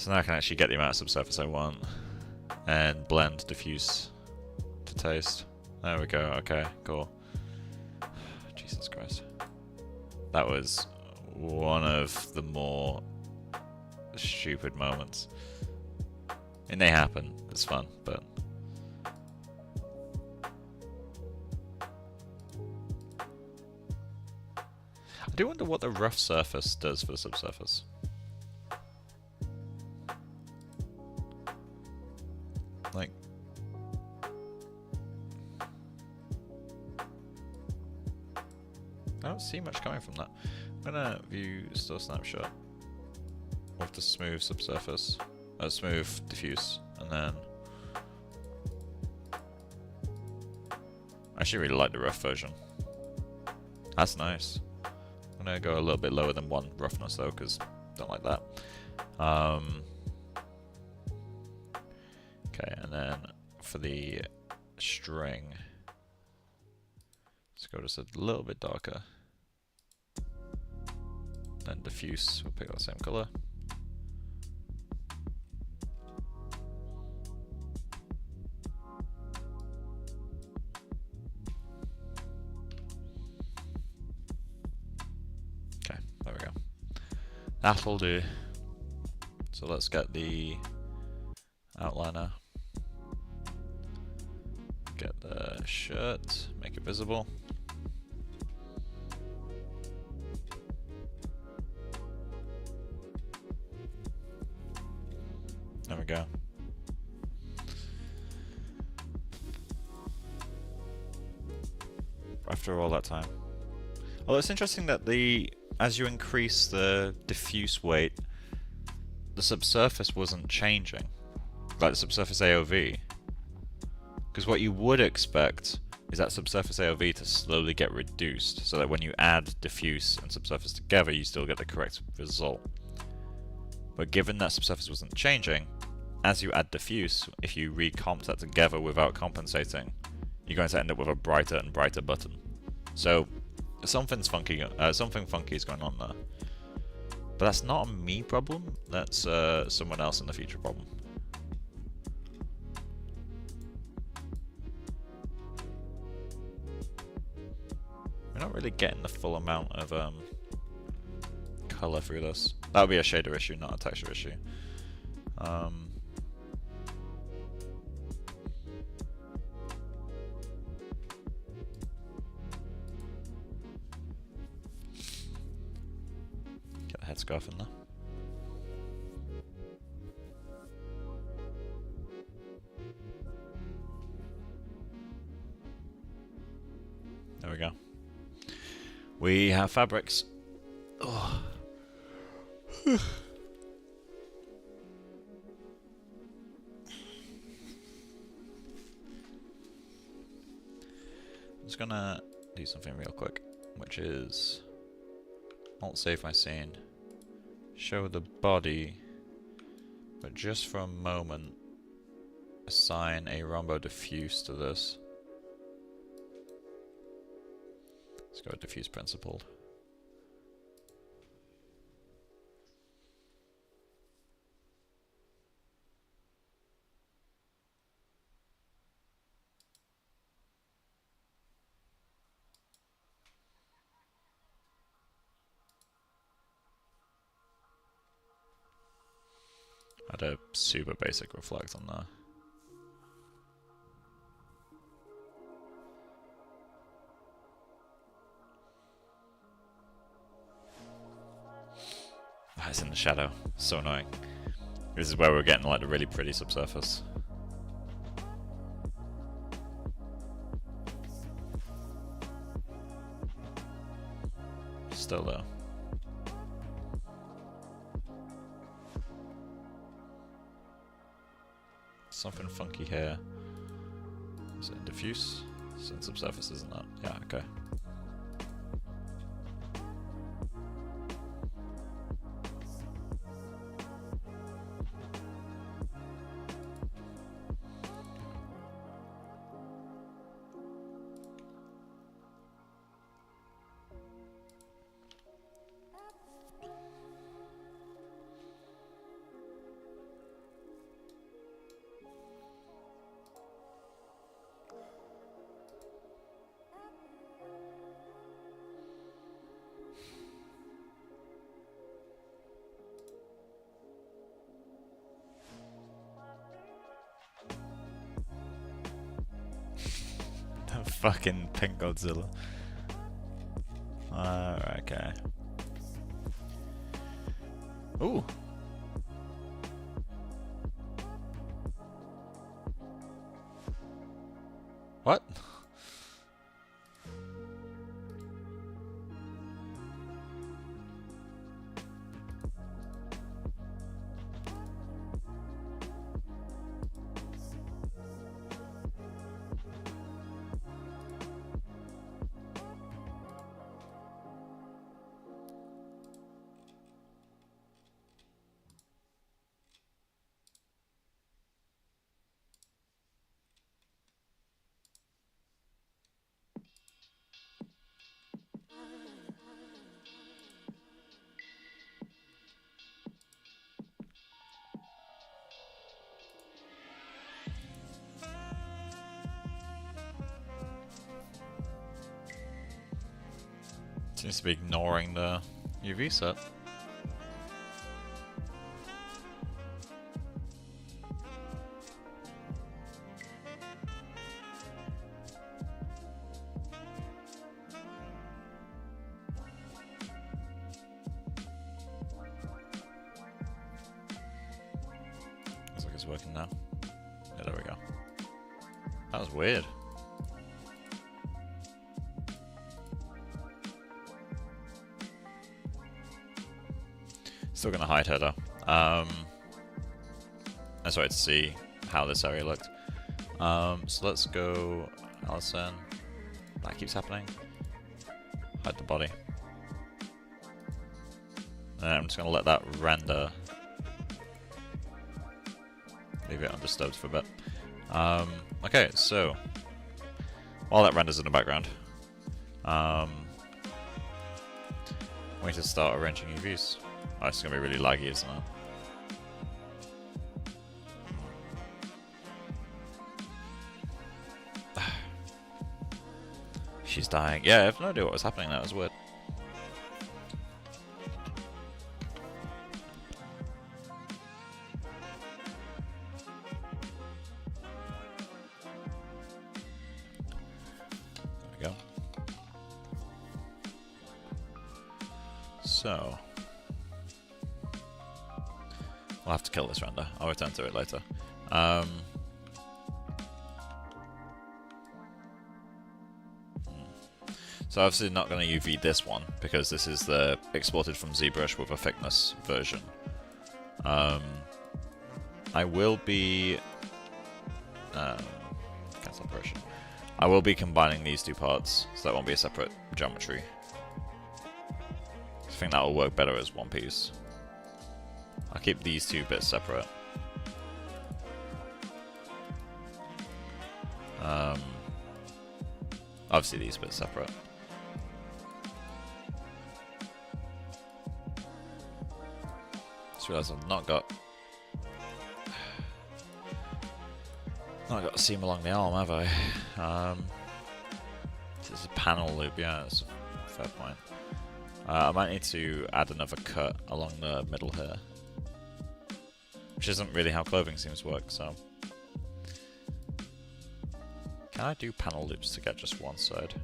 S1: So now I can actually get the amount of subsurface I want and blend diffuse to taste. There we go. Okay, cool. Jesus Christ. That was one of the more stupid moments. It may happen. It's fun, but... I do wonder what the rough surface does for the subsurface. Like... I don't see much coming from that. I'm gonna view still snapshot of the smooth subsurface, smooth diffuse, and then I actually really like the rough version. That's nice. I'm gonna go a little bit lower than 1 roughness though, because I don't like that. Okay, and then for the string, let's go just a little bit darker. Then diffuse, we'll pick the same color. Okay, there we go. That'll do. So let's get the outliner. Get the shirt, make it visible. There we go. After all that time. Although it's interesting that as you increase the diffuse weight, the subsurface wasn't changing. Like the subsurface AOV. Because what you would expect is that subsurface AOV to slowly get reduced, so that when you add diffuse and subsurface together, you still get the correct result. But given that subsurface wasn't changing, as you add diffuse, if you recomp that together without compensating, you're going to end up with a brighter and brighter button. So something funky is going on there. But that's not a me problem, that's someone else in the future problem. We're not really getting the full amount of color through this. That would be a shader issue, not a texture issue. Get the headscarf in there. There we go. We have fabrics. Oh. I'm just gonna do something real quick, which is Alt save my scene, show the body, but just for a moment assign a Rombo diffuse to this. Let's go diffuse principled. Had a super basic reflect on there. Ah, it's in the shadow. So annoying. This is where we're getting like the really pretty subsurface. Still though. Something funky here. Is it diffuse? It's in subsurface, isn't it? Yeah, okay. Fucking pink Godzilla. Okay. Ooh. What? Seems to be ignoring the UV set. Looks like it's working now. Yeah, there we go. That was weird. Still gonna hide her though. I just wanted to see how this area looked. So let's go Allison. That keeps happening. Hide the body. And I'm just gonna let that render. Leave it undisturbed for a bit. Okay, so while that renders in the background, we need to start arranging UVs. Oh, it's gonna be really laggy, isn't it? She's dying. Yeah, I have no idea what was happening. That was weird. There we go. So we'll have to kill this render. I'll return to it later. So obviously not going to UV this one because this is the exported from ZBrush with a thickness version. I will be cancel operation. I will be combining these two parts, so that won't be a separate geometry. I think that will work better as one piece. I'll keep these two bits separate. Obviously these bits separate. Just realised I've not got a seam along the arm, have I? This is a panel loop, yeah, that's a fair point. I might need to add another cut along the middle here. Which isn't really how clothing seems to work, so... Can I do panel loops to get just one side?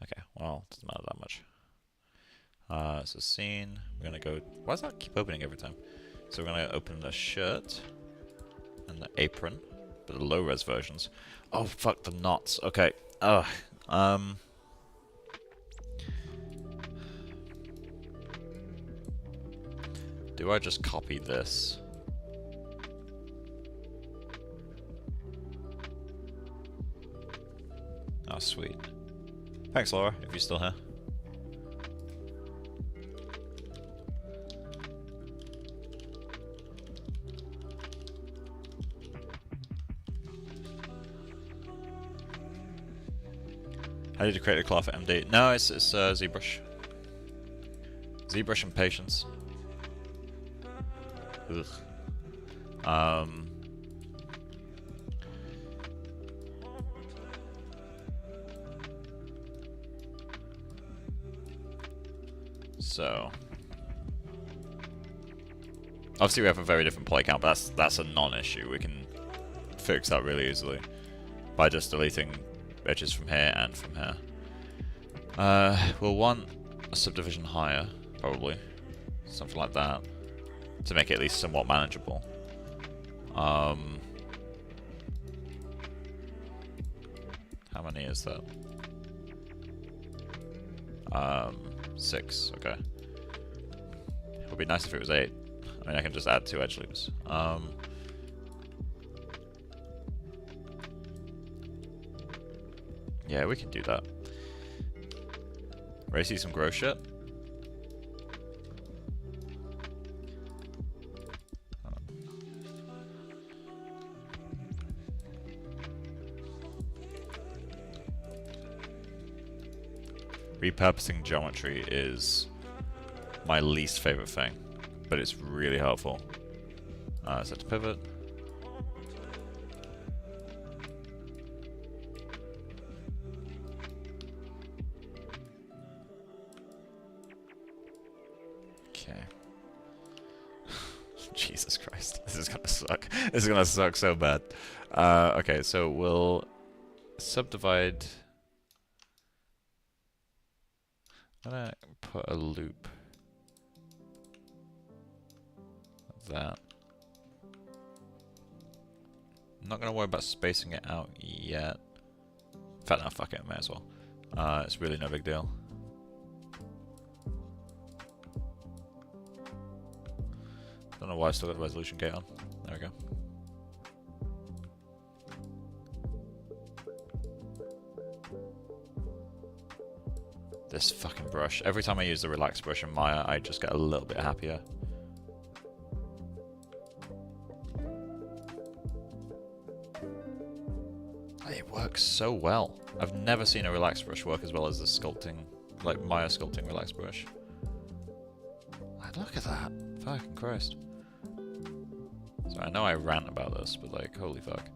S1: Okay, well, doesn't matter that much. It's a scene. We're gonna go... Why does that keep opening every time? So we're gonna open the shirt and the apron, but the low-res versions. Oh, fuck the knots. Okay. Ugh. Do I just copy this? Oh, sweet. Thanks, Laura, if you're still here. How did you create a cloth for MD? No, it's ZBrush. ZBrush and Patience. Ugh. So obviously we have a very different play count, but that's a non-issue. We can fix that really easily by just deleting edges from here and from here. We'll want a subdivision higher, probably. Something like that. To make it at least somewhat manageable. How many is that? 6, okay. It would be nice if it was 8. I mean, I can just add 2 edge loops. Yeah, we can do that. Ready to see some gross shit? Repurposing geometry is my least favorite thing, but it's really helpful. Set to pivot. Okay. Jesus Christ, this is gonna suck. This is gonna suck so bad. Okay, so we'll subdivide. I'm gonna put a loop like that. I'm not gonna worry about spacing it out yet. In fact, no, fuck it, may as well. It's really no big deal. Don't know why I still got the resolution gate on. There we go. This fucking brush. Every time I use the relax brush in Maya, I just get a little bit happier. It works so well. I've never seen a relax brush work as well as the sculpting, like Maya sculpting relax brush. Like, look at that. Fucking Christ. So I know I rant about this, but like, holy fuck.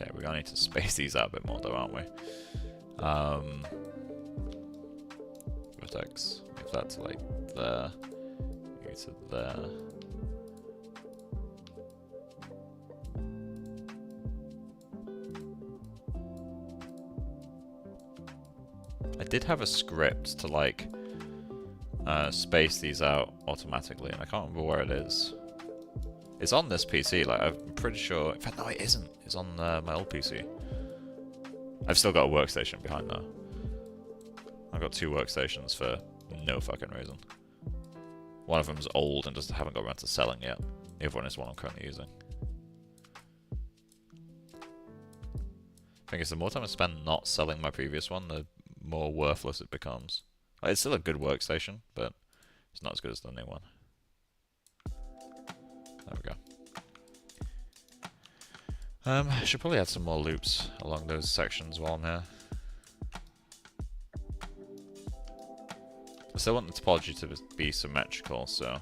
S1: Okay, we're gonna need to space these out a bit more though, aren't we? Vertex. If that's like there. Go to there. I did have a script to like space these out automatically, and I can't remember where it is. It's on this PC, like I'm pretty sure. In fact, no, it isn't. It's on my old PC. I've still got a workstation behind though. I've got 2 workstations for no fucking reason. One of them's old and just haven't got around to selling yet. The other one is one I'm currently using. I think it's the more time I spend not selling my previous one, the more worthless it becomes. Like, it's still a good workstation, but it's not as good as the new one. There we go. I should probably add some more loops along those sections while I'm here. I still want the topology to be symmetrical, so...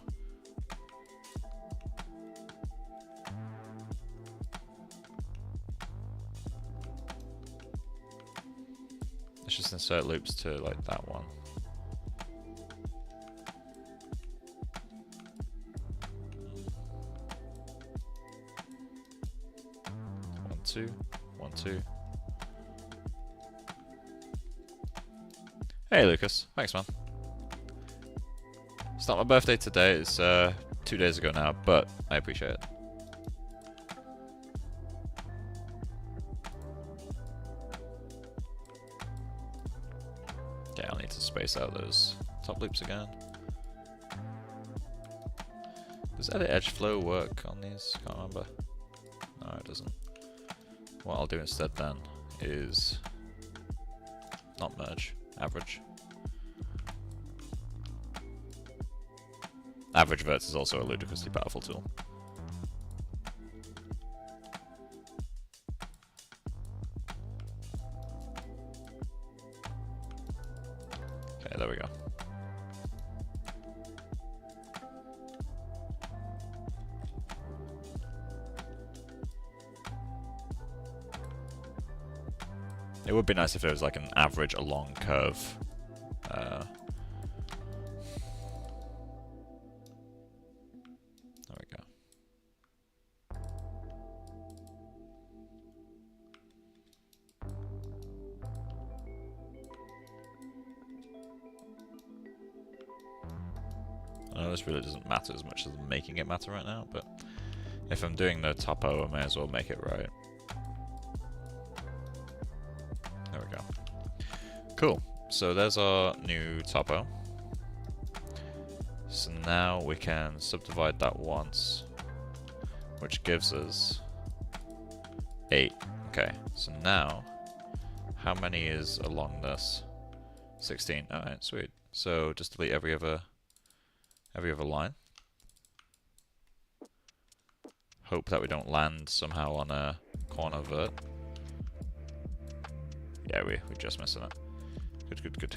S1: let's just insert loops to, like, that one. 2, 1, 2. Hey Lucas, thanks man. It's not my birthday today, it's 2 days ago now, but I appreciate it. Okay, I'll need to space out those top loops again. Does edit edge flow work on these? Can't remember. No, it doesn't. What I'll do instead then is not merge, average. Average verts is also a ludicrously powerful tool. Okay, there we go. It would be nice if there was like an average along curve. There we go. I know this really doesn't matter as much as making it matter right now, but if I'm doing the topo, I may as well make it right. There we go. Cool. So there's our new topo. So now we can subdivide that once, which gives us 8. Okay, so now, how many is along this? 16. Alright, sweet. So just delete every other line. Hope that we don't land somehow on a corner vert. Yeah, we're just missing it. Good, good, good.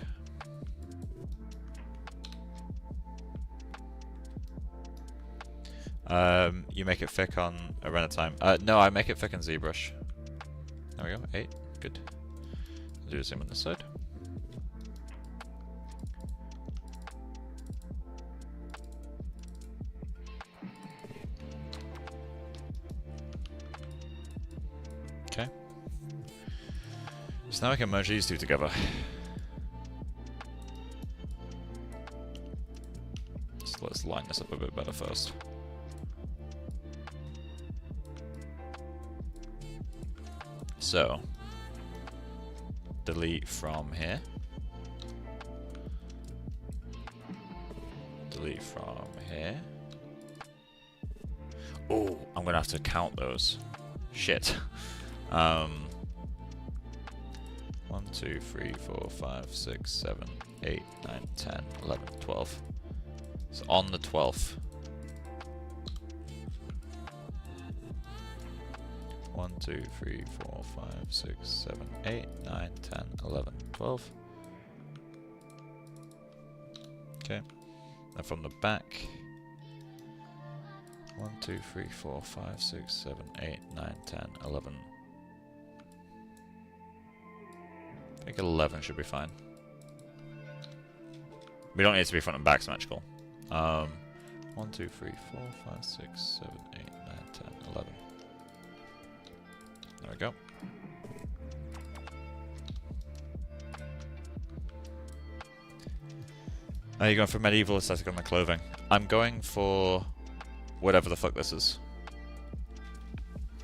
S1: You make it thick on a run at a time. No, I make it thick in ZBrush. There we go, 8. Good. I'll do the same on this side. Okay. So now we can merge these two together. So let's line this up a bit better first. So, delete from here. Delete from here. Oh, I'm gonna have to count those. Shit. 1, 2, 3, 4, 5, 6, 7, 8, 9, 10, 11, 12. So on the 12th. 1, 2, 3, 4, 5, 6, 7, 8, 9, 10, 11, 12. Okay. And from the back. 1, 2, 3, 4, 5, 6, 7, 8, 9, 10, 11. I think 11 should be fine. We don't need it to be front and back symmetrical. 1, 2, 3, 4, 5, 6, 7, 8, 9, 10, 11. There we go. Are you going for medieval aesthetic on the clothing? I'm going for whatever the fuck this is.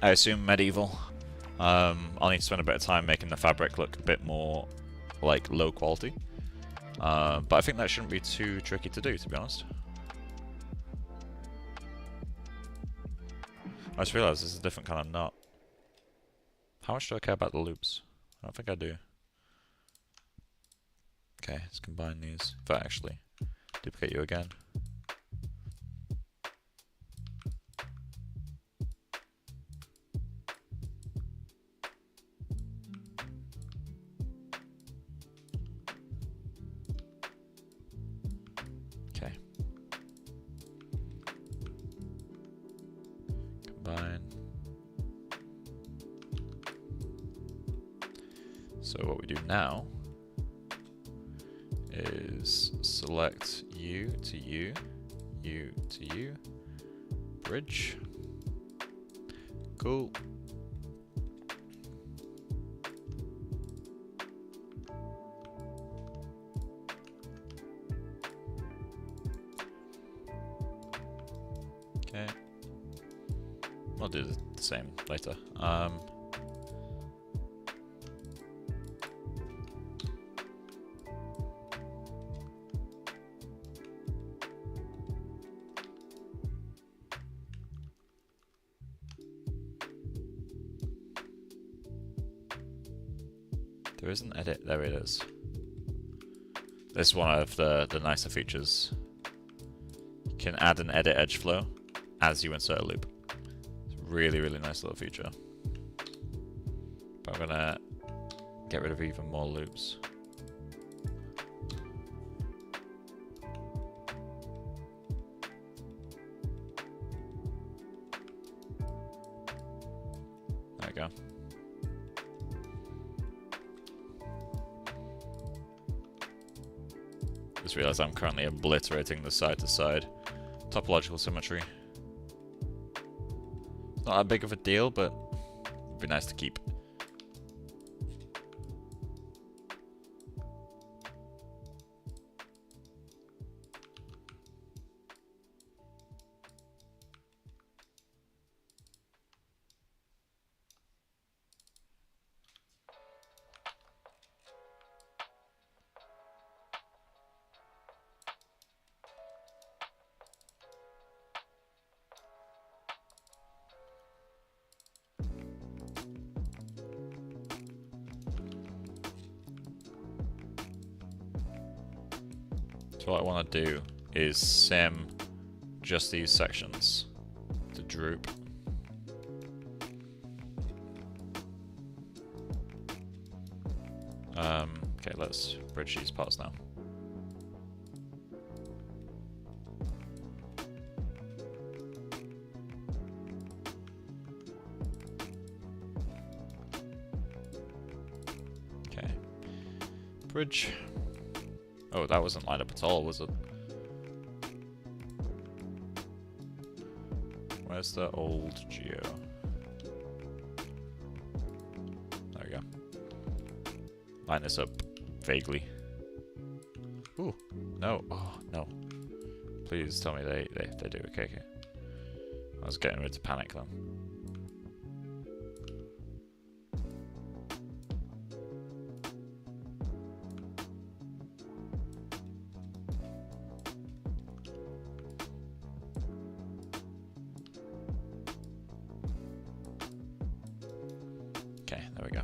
S1: I assume medieval. I'll need to spend a bit of time making the fabric look a bit more like low quality. But I think that shouldn't be too tricky to do, to be honest. I just realised this is a different kind of knot. How much do I care about the loops? I don't think I do. Okay, let's combine these. In fact, actually, duplicate you again. Okay. Combine. So what we do now is select U to U, U to U, bridge. Cool. Okay. I'll do the same later. There is an edit. There it is. This is one of the nicer features. You can add an edit edge flow as you insert a loop. It's a really, really nice little feature. But I'm gonna get rid of even more loops. There we go. Just realised I'm currently obliterating the side-to-side topological symmetry. It's not that big of a deal, but it'd be nice to keep. So what I want to do is sim just these sections to droop. Okay, let's bridge these parts now. Okay, bridge. Oh, that wasn't lined up at all, was it? Where's the old geo? There we go. Line this up vaguely. Ooh, no. Oh, no. Please tell me they do. Okay. I was getting ready to panic then. Okay, there we go.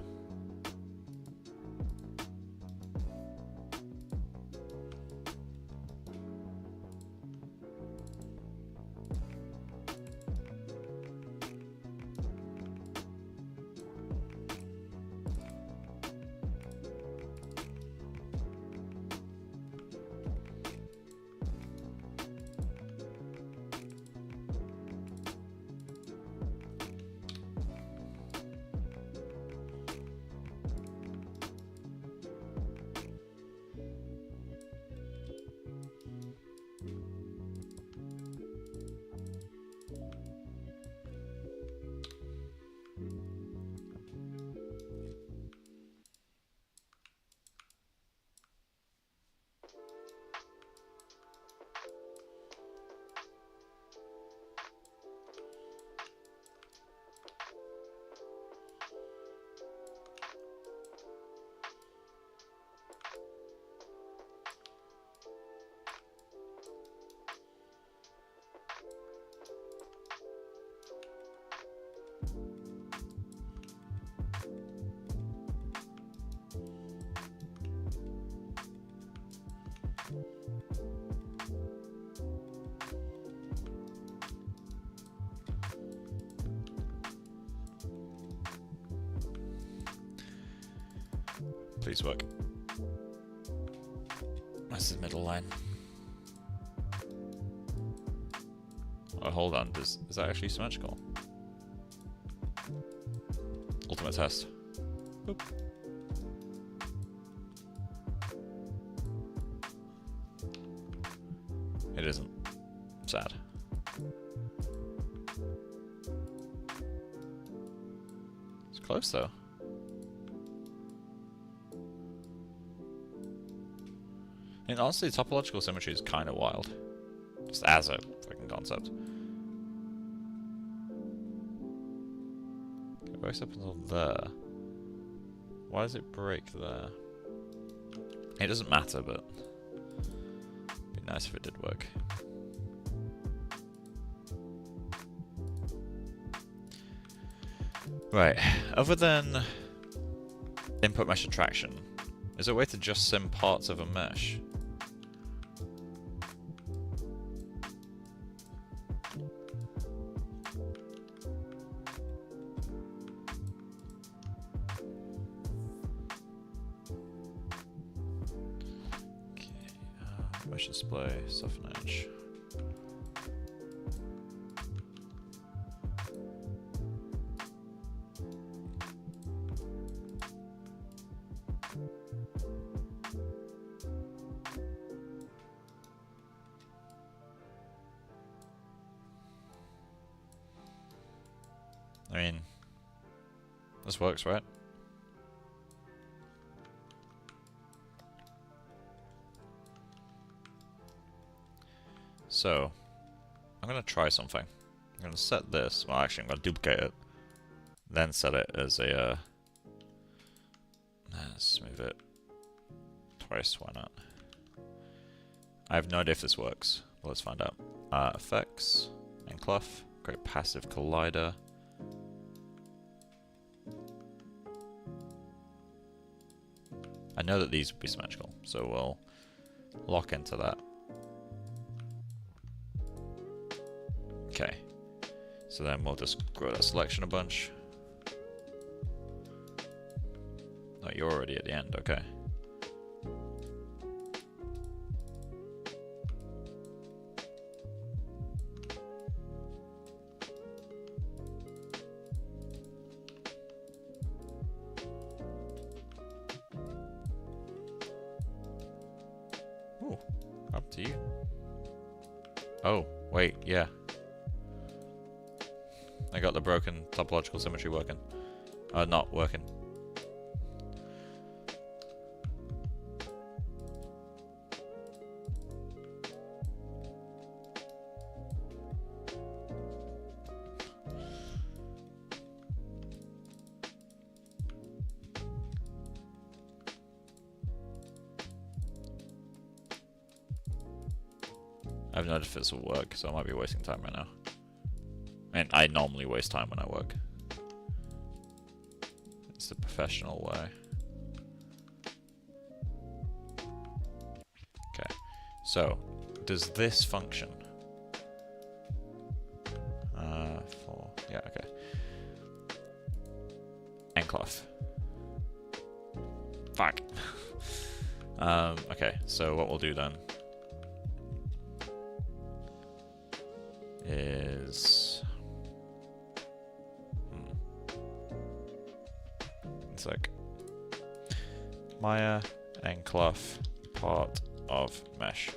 S1: Please work. That's the middle line. Oh, hold on. Is that actually symmetrical? Ultimate test. Boop. It isn't. Sad. It's close though. And honestly, topological symmetry is kind of wild. Just as a freaking concept. It works up until there. Why does it break there? It doesn't matter, but it'd be nice if it did work. Right, other than input mesh attraction, is there a way to just sim parts of a mesh? Mesh display, soften edge. I mean, this works, right? So, I'm going to try something. I'm going to set this, well actually I'm going to duplicate it, then set it as a, let's move it twice, why not? I have no idea if this works, but let's find out. Effects, enclave, create passive collider. I know that these would be symmetrical, so we'll lock into that. Okay, so then we'll just grow that selection a bunch. Oh, you're already at the end, okay. Ooh, up to you. Oh, wait, yeah. I got the broken topological symmetry working. Not working. I have no idea if this will work, so I might be wasting time right now. And I normally waste time when I work. It's the professional way. Okay, so does this function? Yeah, okay. Enclave. Fuck. Okay, so what we'll do then is it's like Maya enclave part of mesh.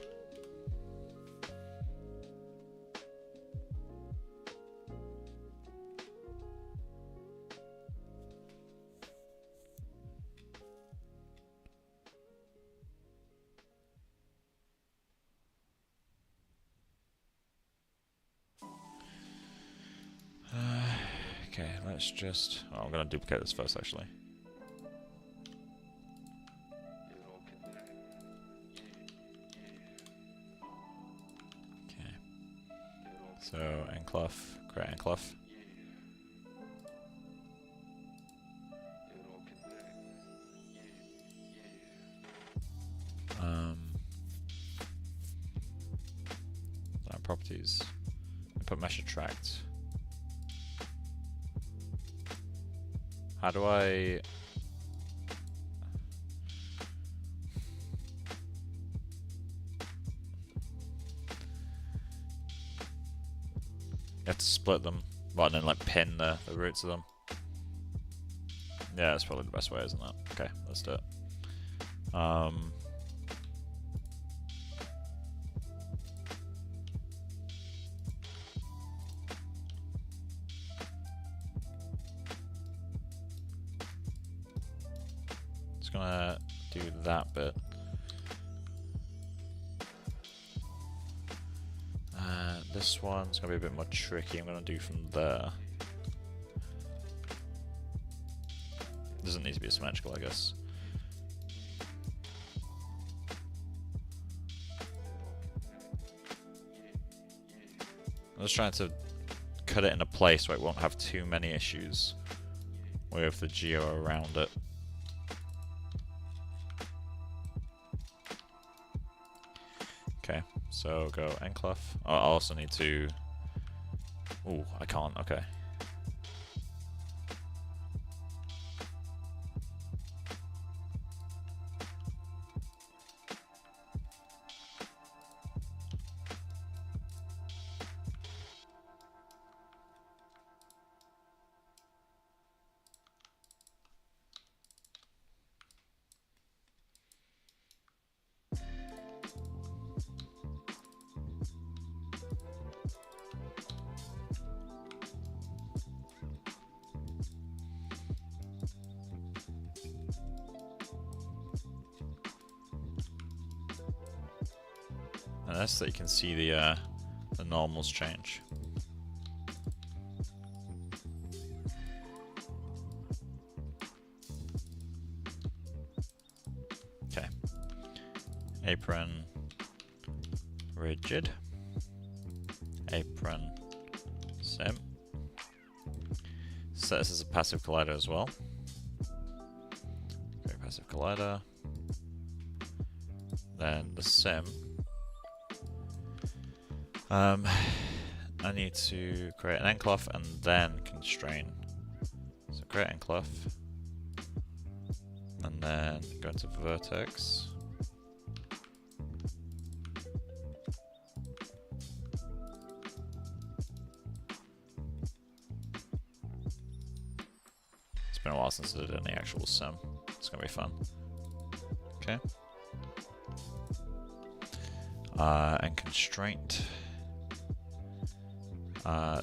S1: Okay, let's just... Oh, I'm going to duplicate this first, actually. Okay. So, enclave, create enclave. Properties. Put mesh attract. How do I... You have to split them rather than like pin the roots of them. Yeah, that's probably the best way, isn't it? Okay, let's do it. Just gonna do that bit. This one's gonna be a bit more tricky. I'm gonna do from there. Doesn't need to be symmetrical, I guess. I'm just trying to cut it in a place where it won't have too many issues with the geo around it. Okay, so go enclave. Oh, I also need to... Ooh, I can't, okay. And that's that you can see the normals change. Okay. Apron rigid. Apron sim. Set this as a passive collider as well. Okay, passive collider. Then the sim. I need to create an enclave and then constrain. So create enclave. And then go into vertex. It's been a while since I did any actual sim. It's gonna be fun. Okay. And constraint.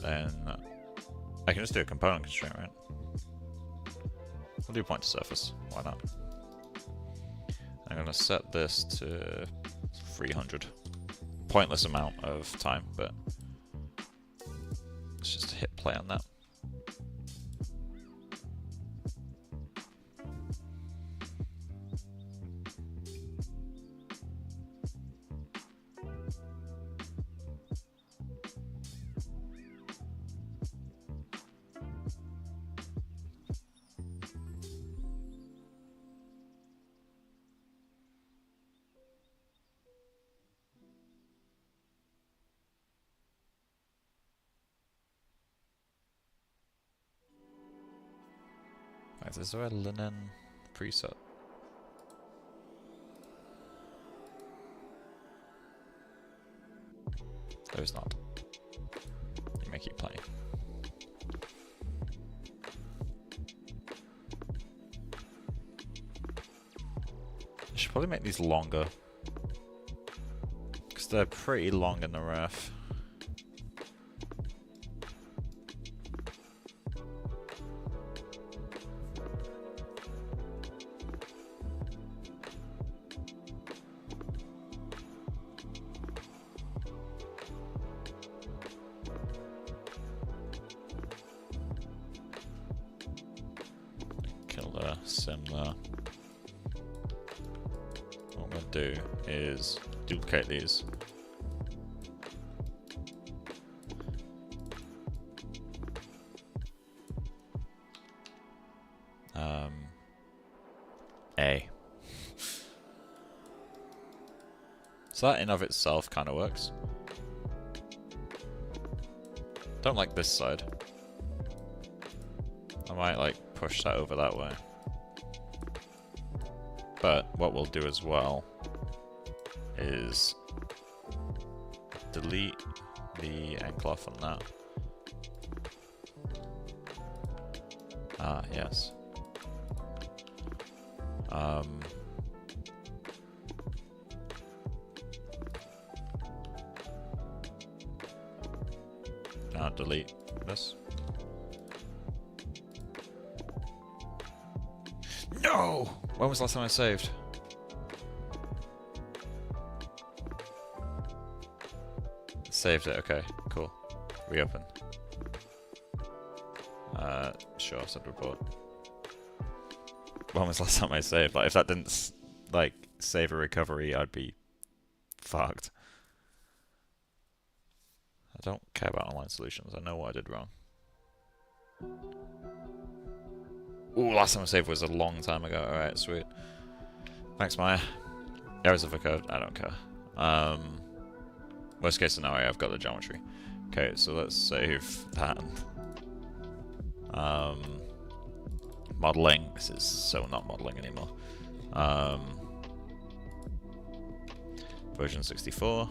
S1: Then I can just do a component constraint, right? We'll do point to surface. Why not? I'm gonna set this to 300. Pointless amount of time, but let's just hit play on that. Right, is there a linen preset? There's not. You may keep playing. I should probably make these longer. Because they're pretty long in the ref. Sim there. What I'm going to do is duplicate these. A. So that in of itself kind of works. Don't like this side. I might like push that over that way. But what we'll do as well is delete the enclave on that. Ah, yes. Now delete this. No! When was the last time I saved? Saved it, okay, cool. Reopen. Sure, send report. When was the last time I saved? Like, if that didn't, like, save a recovery, I'd be fucked. I don't care about online solutions, I know what I did wrong. Ooh, last time I saved was a long time ago. Alright, sweet. Thanks, Maya. Errors of a code, I don't care. Worst case scenario, I've got the geometry. Okay, so let's save that. Modeling. This is so not modeling anymore. Version 64.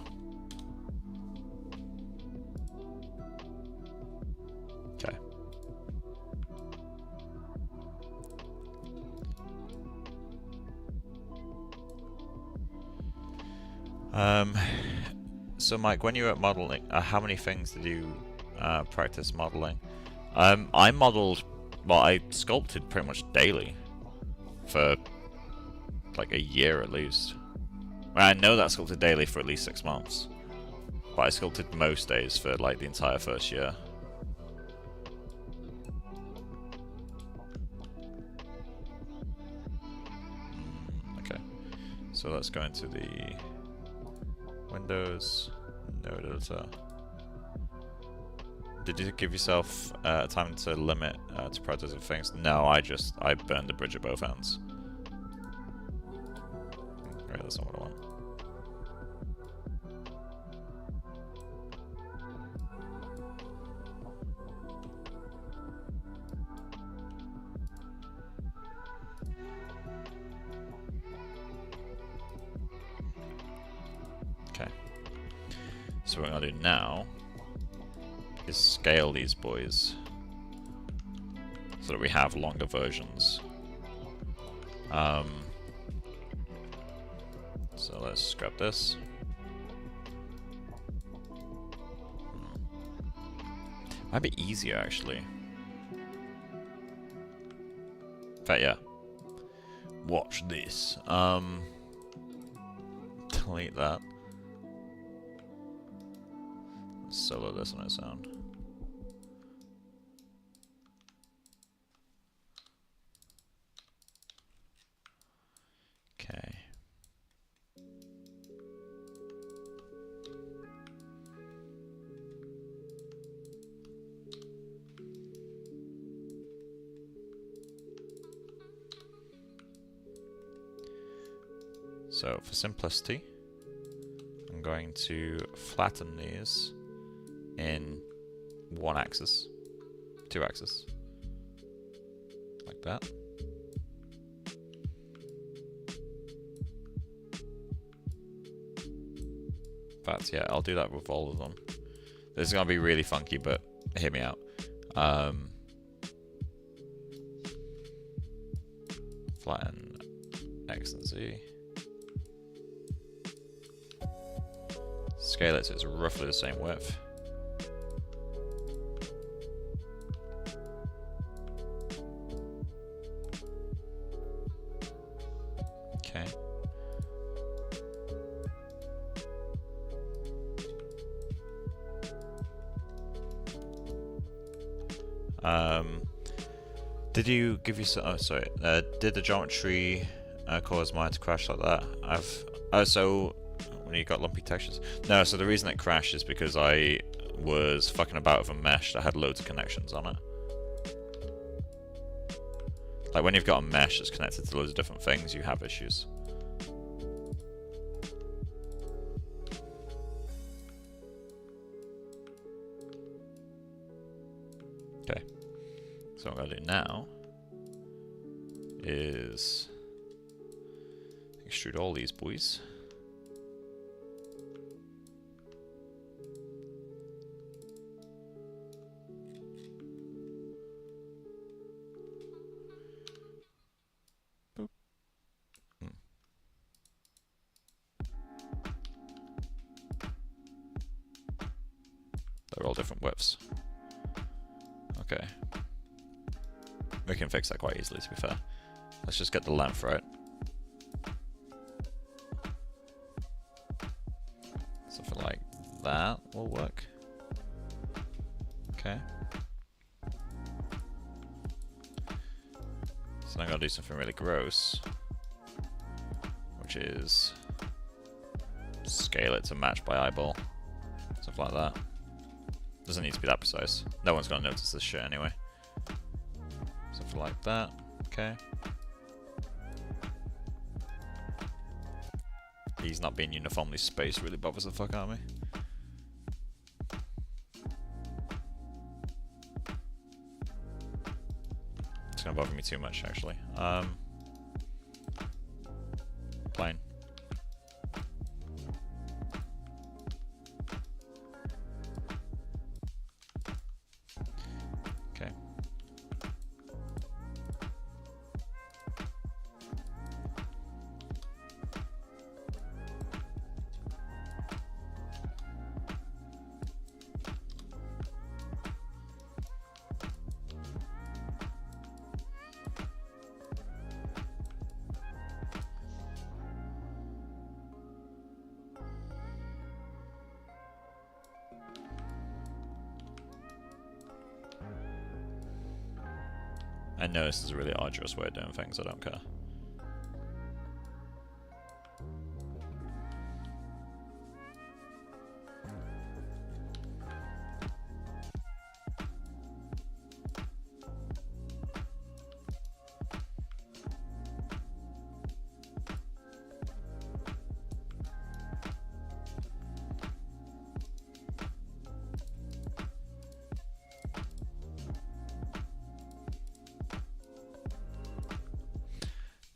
S1: Okay. So Mike, when you were at modeling, how many things did you practice modeling? I modeled, well, I sculpted pretty much daily for like a year at least. I know that sculpted daily for at least 6 months, but I sculpted most days for like the entire first year. Okay, so let's go into the Windows Node Editor. Did you give yourself time to limit to prototype things? No, I burned the bridge at both ends. Right, that's not what I want. Okay. So what I'm gonna do now is scale these boys so that we have longer versions. So let's grab this. Might be easier actually. In fact, yeah. Watch this. Delete that. Let's solo this on its own. Okay. So for simplicity, I'm going to flatten these in 1 axis, 2 axis, like that. In fact, yeah, I'll do that with all of them. This is going to be really funky, but hear me out. Flatten X and Z. Scale it so it's roughly the same width. Okay. Did you give yourself? Oh, sorry. Did the geometry cause mine to crash like that? So when you got lumpy textures. No, so the reason it crashed is because I was fucking about with a mesh that had loads of connections on it. Like when you've got a mesh that's connected to loads of different things, you have issues. Okay. So what I'm going to do now is extrude all these boys. They're all different widths. Okay. We can fix that quite easily, to be fair. Let's just get the length right. Something like that will work. Okay. So I'm going to do something really gross, which is scale it to match by eyeball. Something like that. Doesn't need to be that precise. No one's going to notice this shit anyway. Something like that. Okay. These not being uniformly spaced really bothers the fuck out of me. It's going to bother me too much, actually. Plain. Okay. I know this is a really arduous way of doing things, I don't care.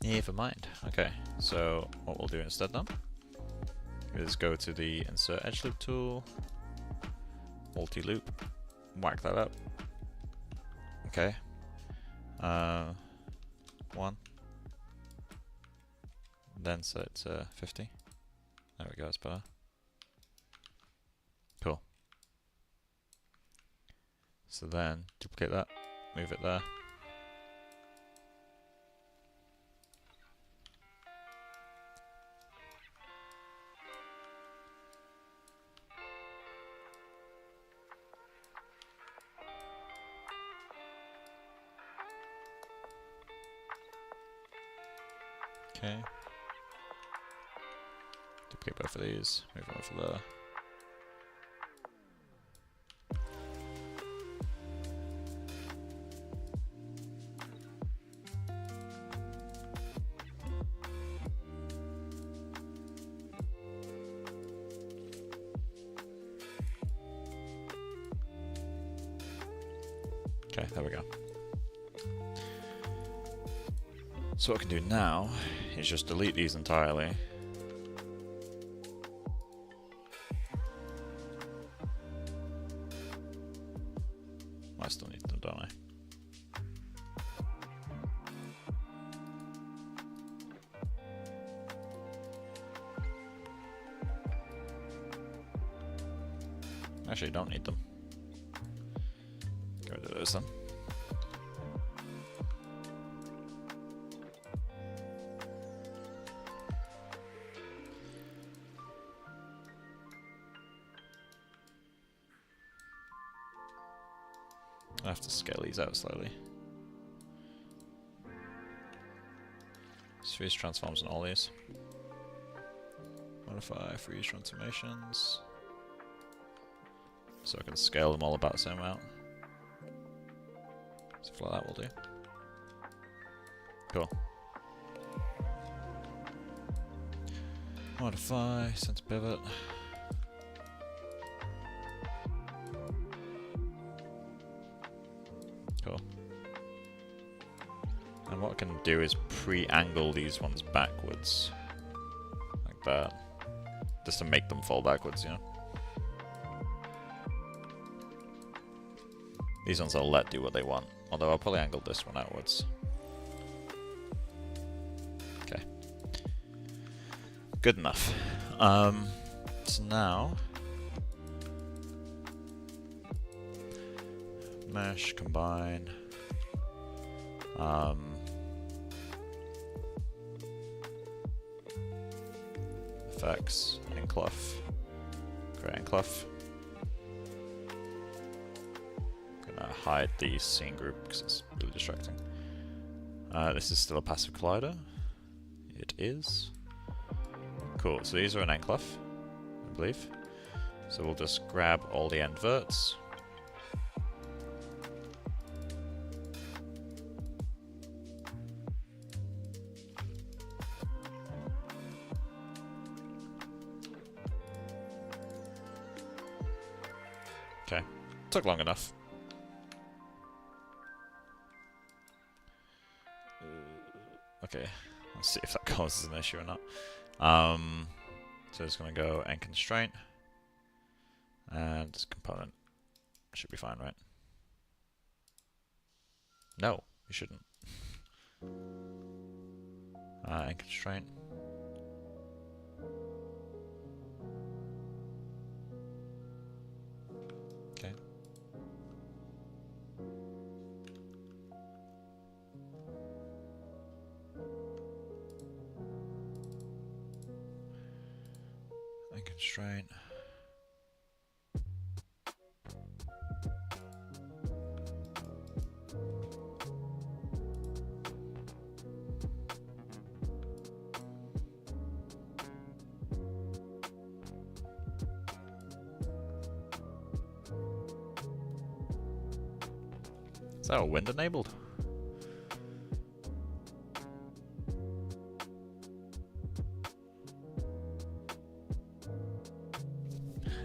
S1: Never mind. Okay, so what we'll do instead now is go to the insert edge loop tool, multi-loop, whack that up. Okay. 1. Then set it to 50. There we go, it's better. Cool. So then duplicate that, move it there. Okay. Duplicate both of these, move them over there. Okay, there we go. So what I can do now is just delete these entirely. I still need them, don't I? Actually, don't need them. Get rid of those then. I have to scale these out slightly. Freeze transforms on all these. Modify freeze transformations. So I can scale them all about the same amount. Stuff like that will do. Cool. Modify, center pivot. Cool. And what I can do is pre-angle these ones backwards. Like that. Just to make them fall backwards, you know? These ones I'll let do what they want. Although I'll probably angle this one outwards. Okay. Good enough. So now... mesh, combine... effects, enclave, create enclave. I'm gonna hide the scene group because it's really distracting. This is still a passive collider. It is. Cool, so these are an enclave, I believe. So we'll just grab all the end verts. Okay, took long enough. Okay, let's see if that causes an issue or not. So it's going to go end constraint, and this component should be fine, right? No, you shouldn't. End constraint. Okay. End constraint. Is that wind enabled?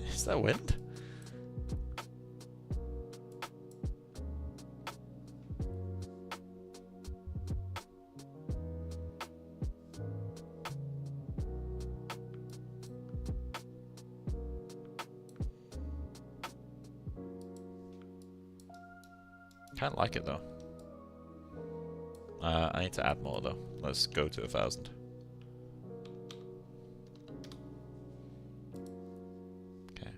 S1: Is that wind? Kind of like it though. I need to add more though. Let's go to 1,000. Okay.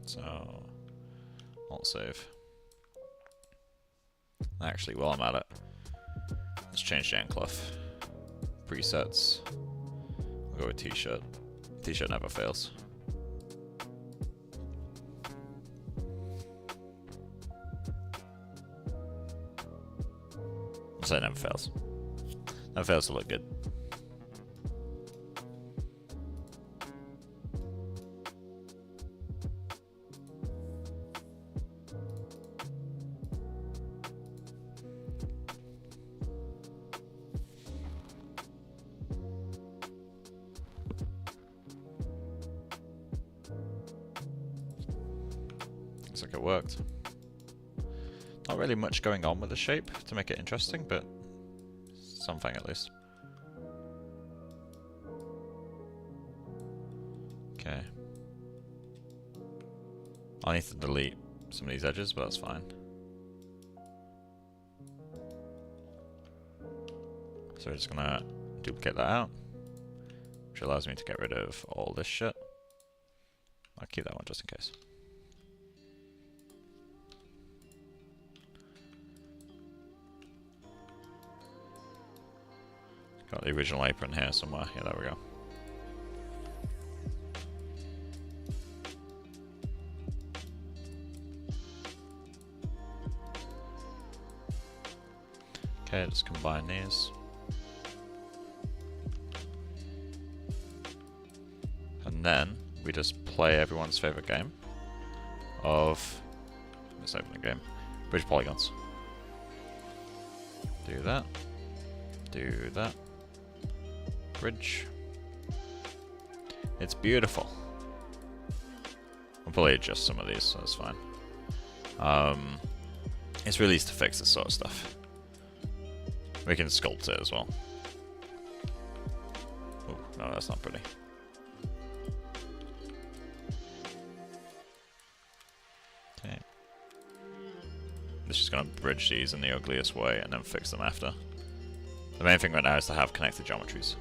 S1: So, Alt save. Actually, while I'm at it, let's change the enclave. Presets. I'll go with T-shirt. T-shirt never fails. So it never fails. Never fails to look good. Looks like it worked. Not really much going on with the shape to make it interesting, but something at least. Okay. I need to delete some of these edges, but that's fine. So we're just gonna duplicate that out, which allows me to get rid of all this shit. I'll keep that one just in case. Got the original apron here somewhere. Yeah, there we go. Okay, let's combine these. And then we just play everyone's favorite game of, let's open the game, bridge polygons. Do that. Do that. Bridge. It's beautiful. I'll probably adjust some of these, so that's fine. It's really easy to fix this sort of stuff. We can sculpt it as well. Oh, no, that's not pretty. Okay. This is going to bridge these in the ugliest way and then fix them after. The main thing right now is to have connected geometries.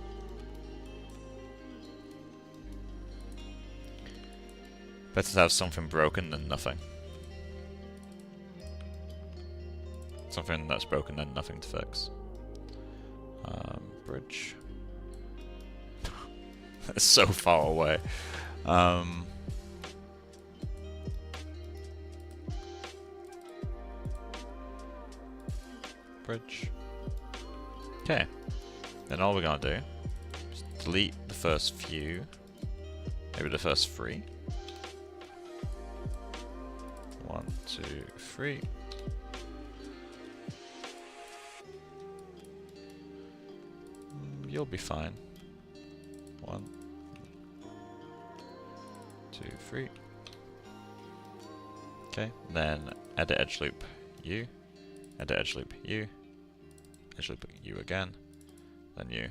S1: Better to have something broken than nothing. Something that's broken than nothing to fix. Bridge. It's so far away. Bridge. Okay. Then all we're gonna do is delete the first few. Maybe the first 3. 1, 2, 3. You'll be fine. 1, 2, 3. Okay, then edit edge loop you, edit edge loop you, edge loop you again, then you,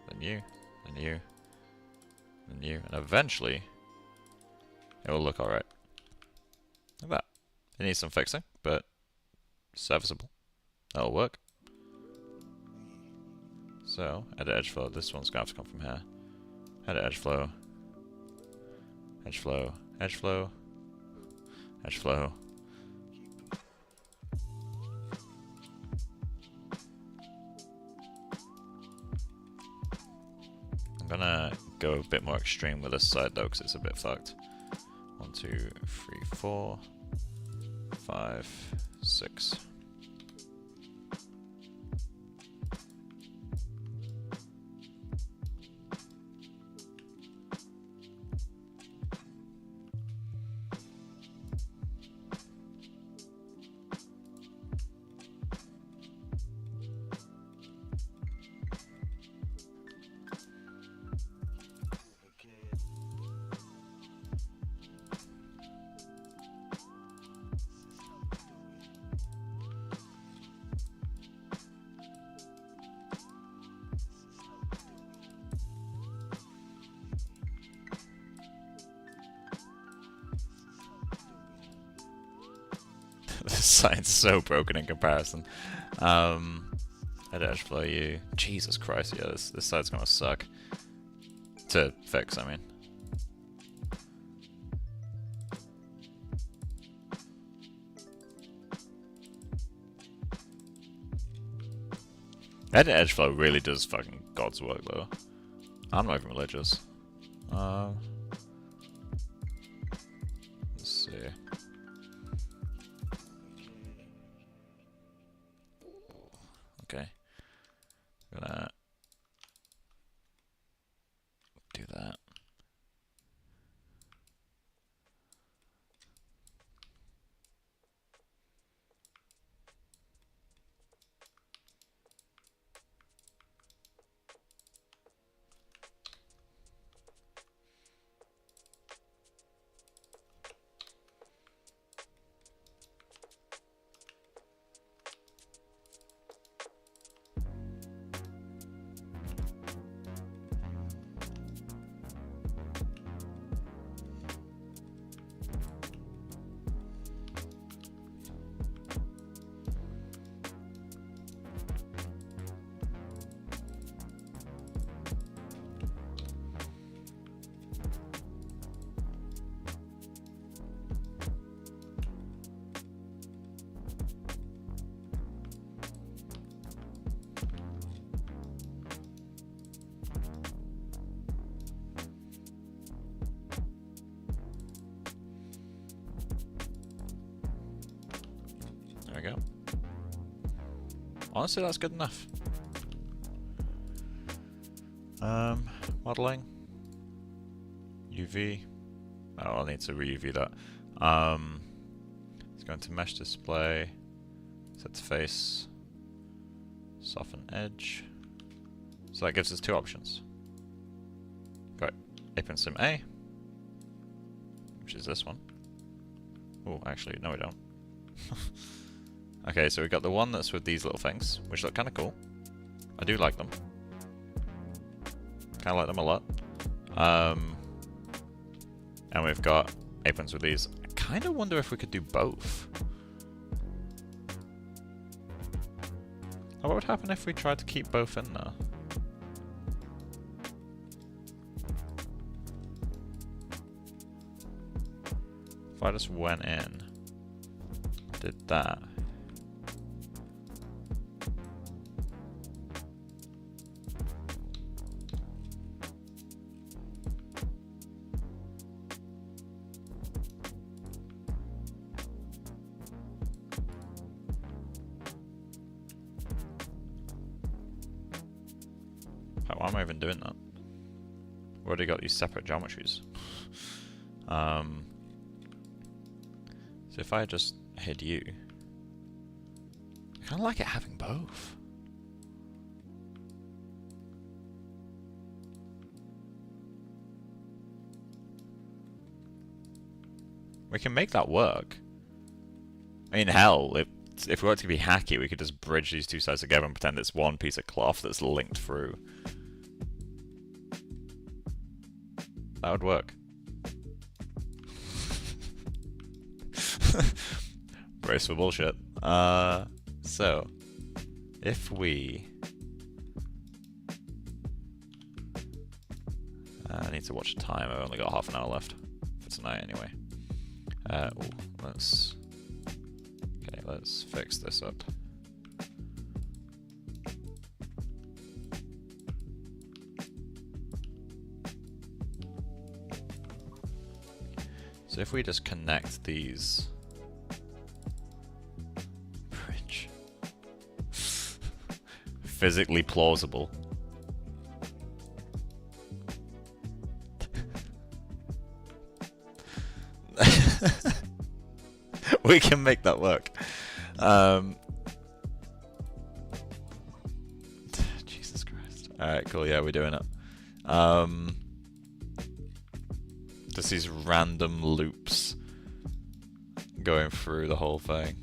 S1: then you, then you, then you, and eventually it will look alright. Like that. It needs some fixing, but serviceable. That'll work. So, edit edge flow. This one's going to have to come from here. Edit edge flow. Edge flow. Edge flow. Edge flow. I'm gonna go a bit more extreme with this side though, because it's a bit fucked. 1, 2, 3, 4, 5, 6. side's so broken in comparison. I'd edge flow you. Jesus Christ, yeah, this side's gonna suck. To fix, I mean. That edge flow really does fucking God's work, though. I'm not even religious. Let's see. Okay. Gonna do that. There we go. Honestly, that's good enough. Modeling. UV. Oh, I'll need to re-UV that. Let's go into mesh display. Set to face. Soften edge. So that gives us two options. Got Apron Sim A, which is this one. Oh, actually, no we don't. Okay, so we got the one that's with these little things, which look kind of cool. I do like them. Kind of like them a lot. And we've got aprons with these. I kind of wonder if we could do both. What would happen if we tried to keep both in there? If I just went in, did that. Why am I even doing that? We've already got these separate geometries. So if I just hid you, I kind of like it having both. We can make that work. I mean, hell, if we want to be hacky, we could just bridge these two sides together and pretend it's one piece of cloth that's linked through. That would work. Brace for bullshit. So, if we... I need to watch the time. I've only got half an hour left for tonight anyway. Let's fix this up. So if we just connect these bridge. Physically plausible. We can make that work. Jesus Christ. Alright, cool, yeah, we're doing it. Just these random loops going through the whole thing.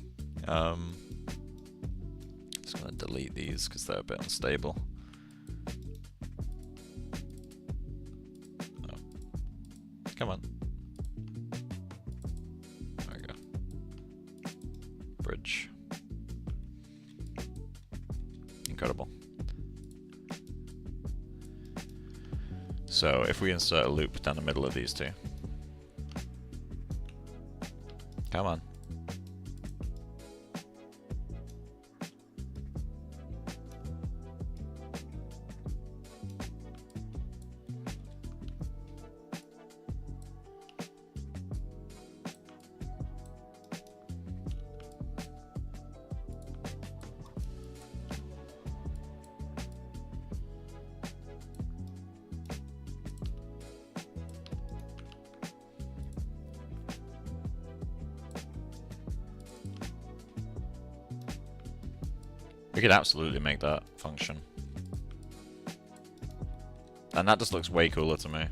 S1: Just gonna delete these because they're a bit unstable. Oh. Come on. There we go. Bridge. Incredible. So if we insert a loop down the middle of these two. Come on. We could absolutely make that function. And that just looks way cooler to me.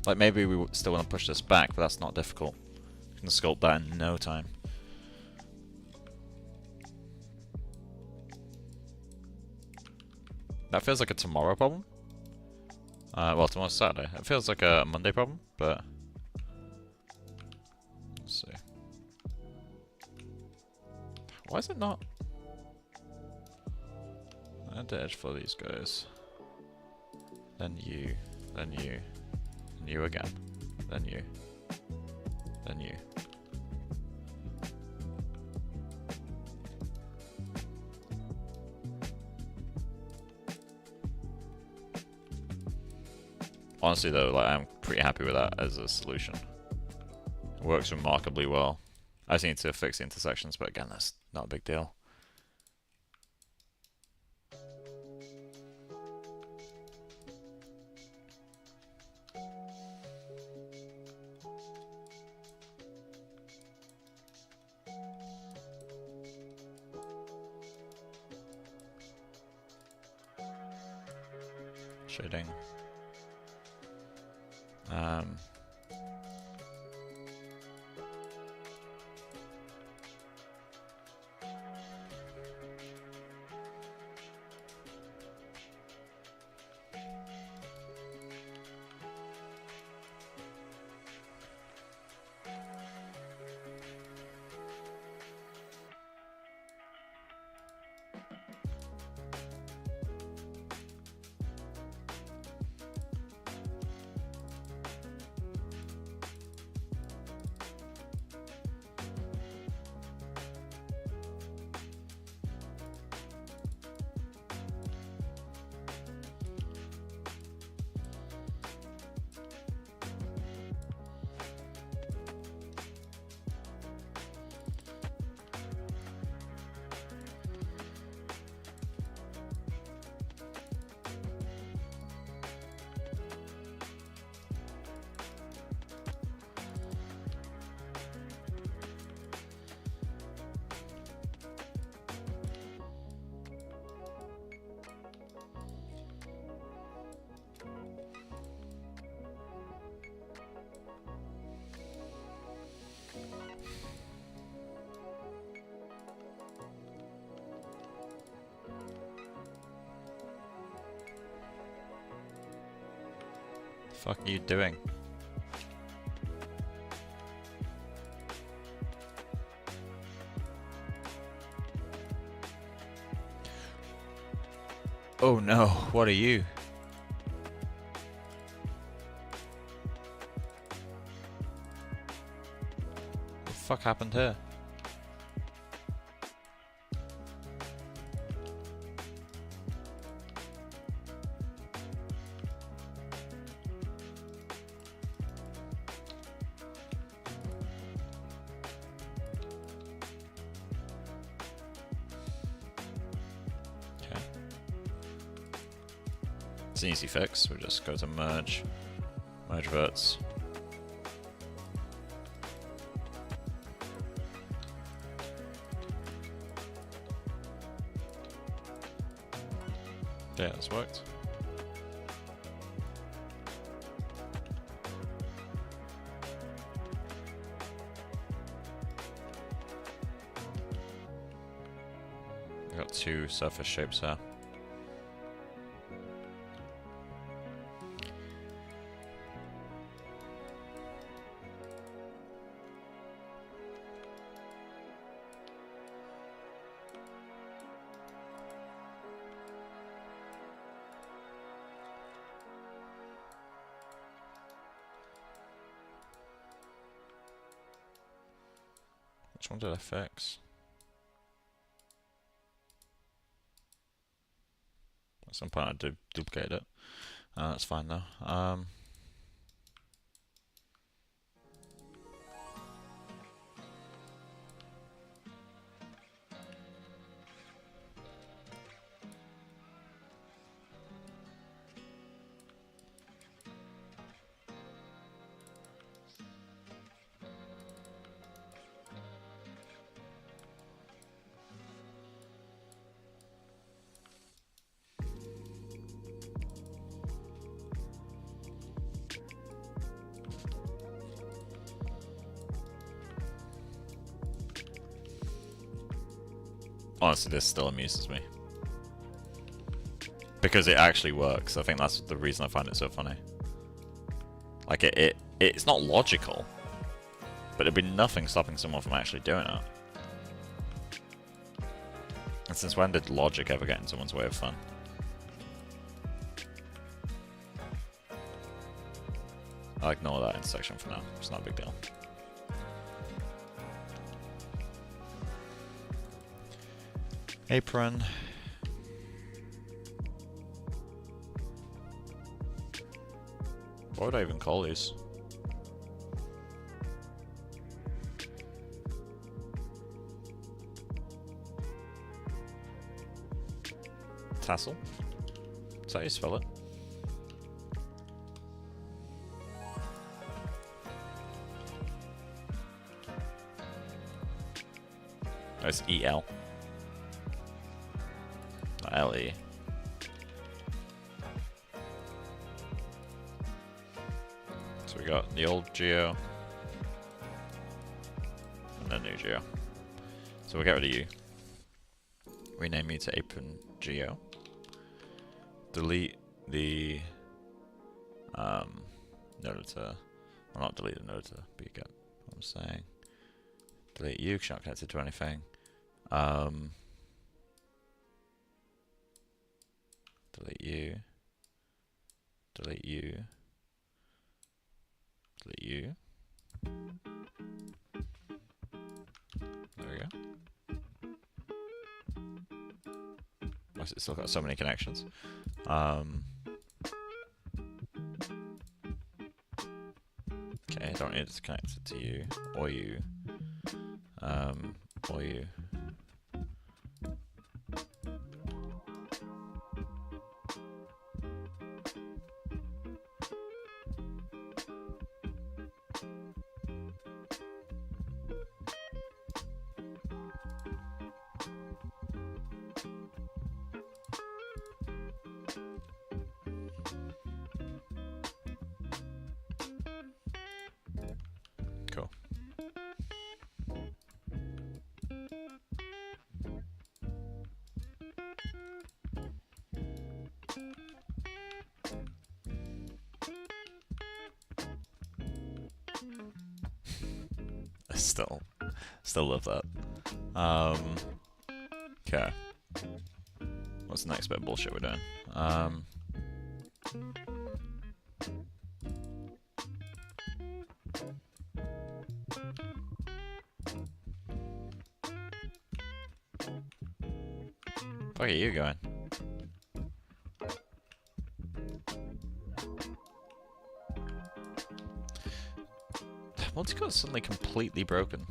S1: Like, maybe we still want to push this back, but that's not difficult. We can sculpt that in no time. That feels like a tomorrow problem. Well, tomorrow's Saturday. It feels like a Monday problem, but... Let's see. Why is it not? Add the edge for these guys. Then you. Then you. And you again. Then you. Then you. Honestly though, like, I'm pretty happy with that as a solution. It works remarkably well. I just need to fix the intersections, but again, that's not a big deal. Shading. Fuck are you doing? Oh no, what are you? What the fuck happened here? It's an easy fix. We'll just go to merge, merge verts. Yeah, that's worked. We've got two surface shapes here. Which one did I fix? At some point I did duplicate it. That's fine though. Honestly, this still amuses me. Because it actually works. I think that's the reason I find it so funny. Like, it's not logical. But there'd be nothing stopping someone from actually doing it. And since when did logic ever get in someone's way of fun? I'll ignore that intersection for now. It's not a big deal. Apron. What would I even call these? Tassel? Is that how you spell it? Oh, it's E-L. Not L-E. So we got the old geo. And the new geo. So we'll get rid of you. Rename you to apron geo. Delete the notator. Well, not delete the notator, but you get what I'm saying. Delete you, because you're not connected to anything. Delete you. Delete you. Delete you. There we go. Why has it still got so many connections? Okay, I don't need it to connect it to you, or you, or you. Cool. I still love that. Okay. What's the next bit of bullshit we're doing? Where are you going? Multicore's suddenly completely broken.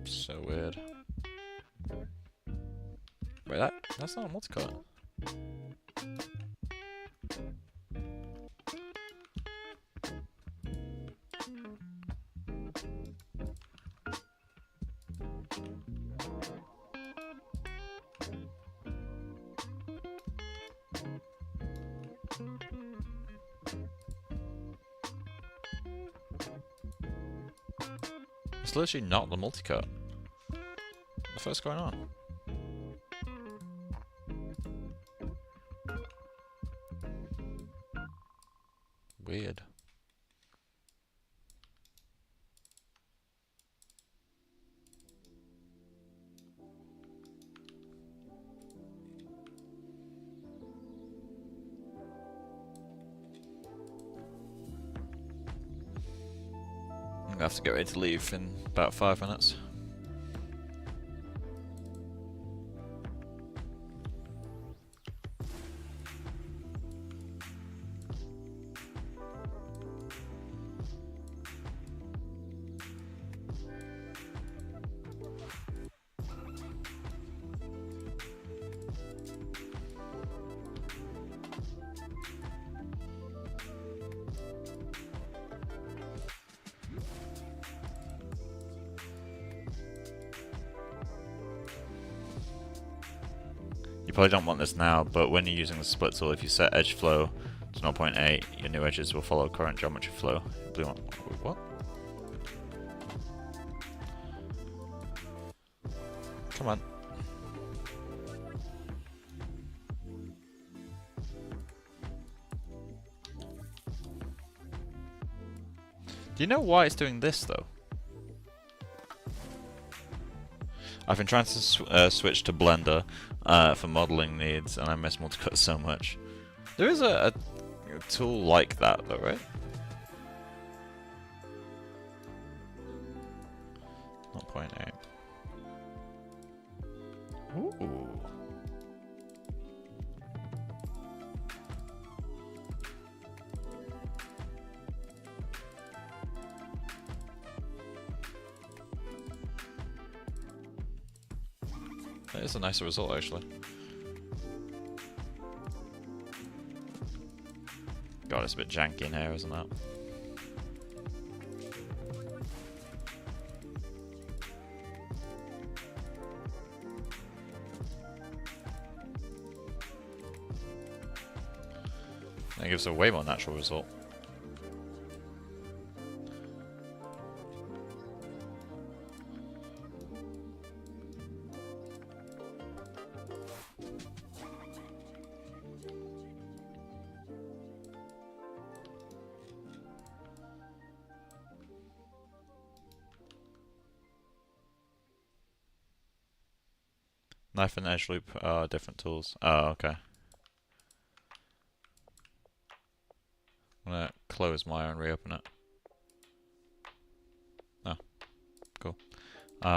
S1: So weird. Wait, that's not a multicore. It's literally not the multicut. What the fuck's going on? Weird. I'm gonna have to get ready to leave in about 5 minutes. You probably don't want this now, but when you're using the split tool, if you set edge flow to 0.8, your new edges will follow current geometry flow. Blue one. What? Come on. Do you know why it's doing this though? I've been trying to switch to Blender for modeling needs, and I miss multicut so much. There is a tool like that though, right? 0.8. Ooh. That is a nicer result, actually. God, it's a bit janky in here, isn't it? That gives a way more natural result. Knife and edge loop are different tools. Oh, okay. I'm gonna close Maya and reopen it. Oh, cool. Do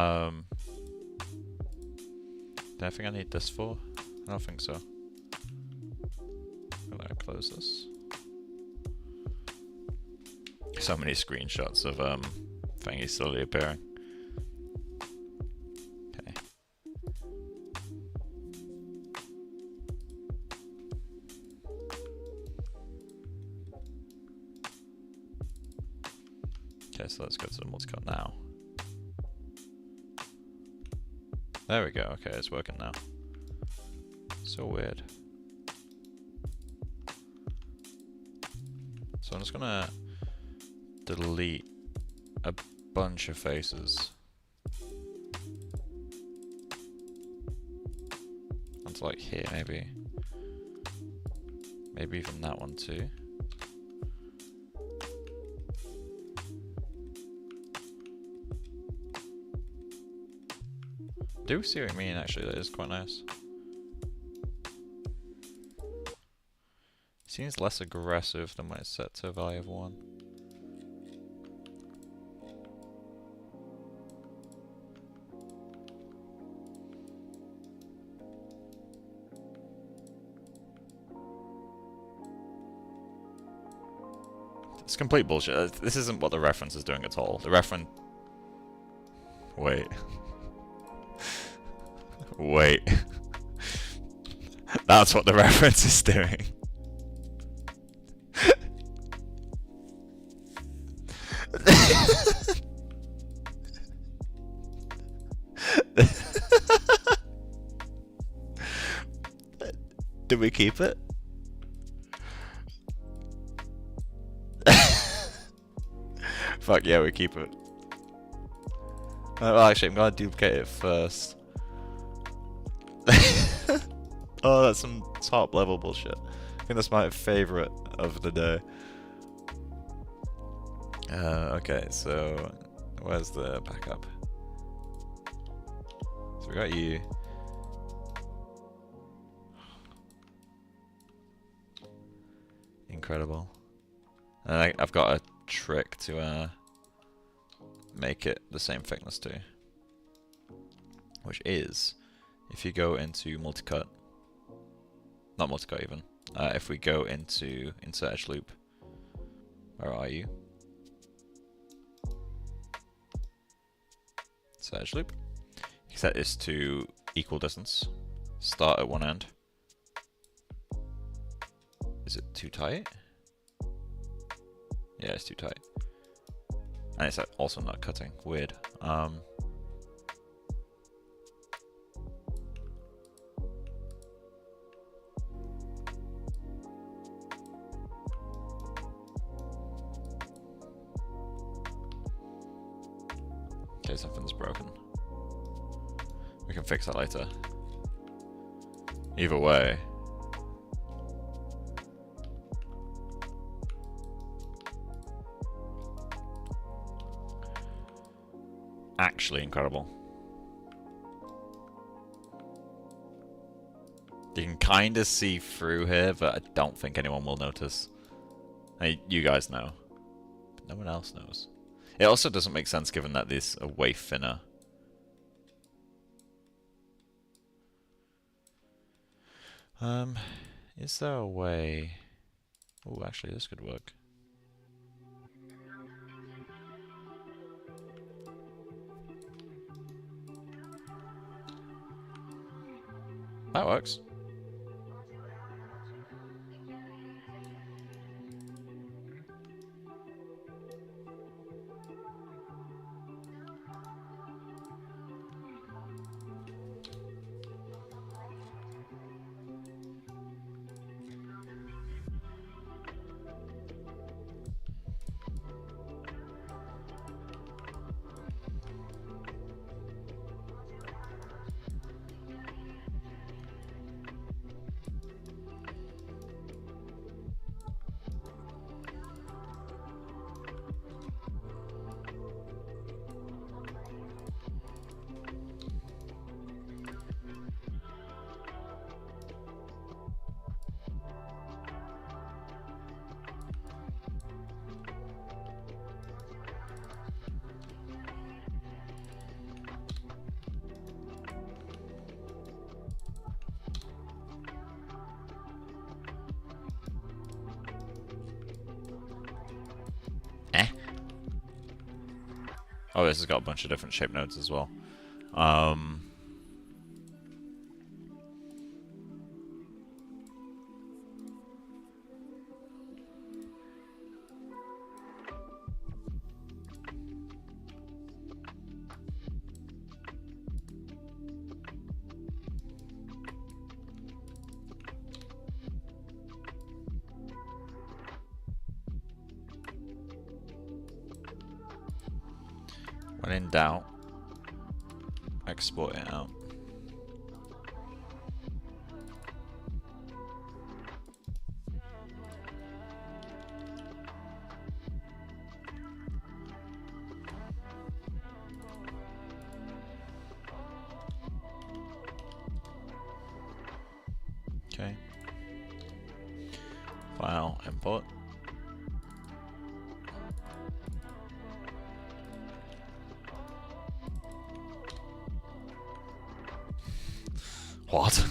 S1: I think I need this for? I don't think so. I'm gonna close this. So many screenshots of thingy slowly appearing. Okay, so let's go to the multicut now. There we go, okay, it's working now. So weird. So I'm just gonna delete a bunch of faces. Onto like here, maybe. Maybe even that one too. Do see what I mean, actually, that is quite nice. Seems less aggressive than when it's set to a value of 1. It's complete bullshit. This isn't what the reference is doing at all. The reference... Wait. Wait. That's what the reference is doing. Do we keep it? Fuck yeah, we keep it. Well, actually, I'm gonna duplicate it first. Oh, that's some top level bullshit. I think that's my favorite of the day. Okay, so where's the backup? So we got you. Incredible. And I've got a trick to make it the same thickness too. Which is, if you go into multicut, not multicut even, if we go into insert edge loop, where are you? Insert edge loop. You set this to equal distance. Start at one end. Is it too tight? Yeah, it's too tight. And it's also not cutting. Weird. Okay, something's broken. We can fix that later. Either way. Actually incredible. You can kind of see through here, but I don't think anyone will notice. Hey, you guys know. But no one else knows. It also doesn't make sense given that these are way thinner. Is there a way... Oh, actually this could work. That works. Oh, this has got a bunch of different shape nodes as well. When in doubt, export it out. Okay. File, import. What?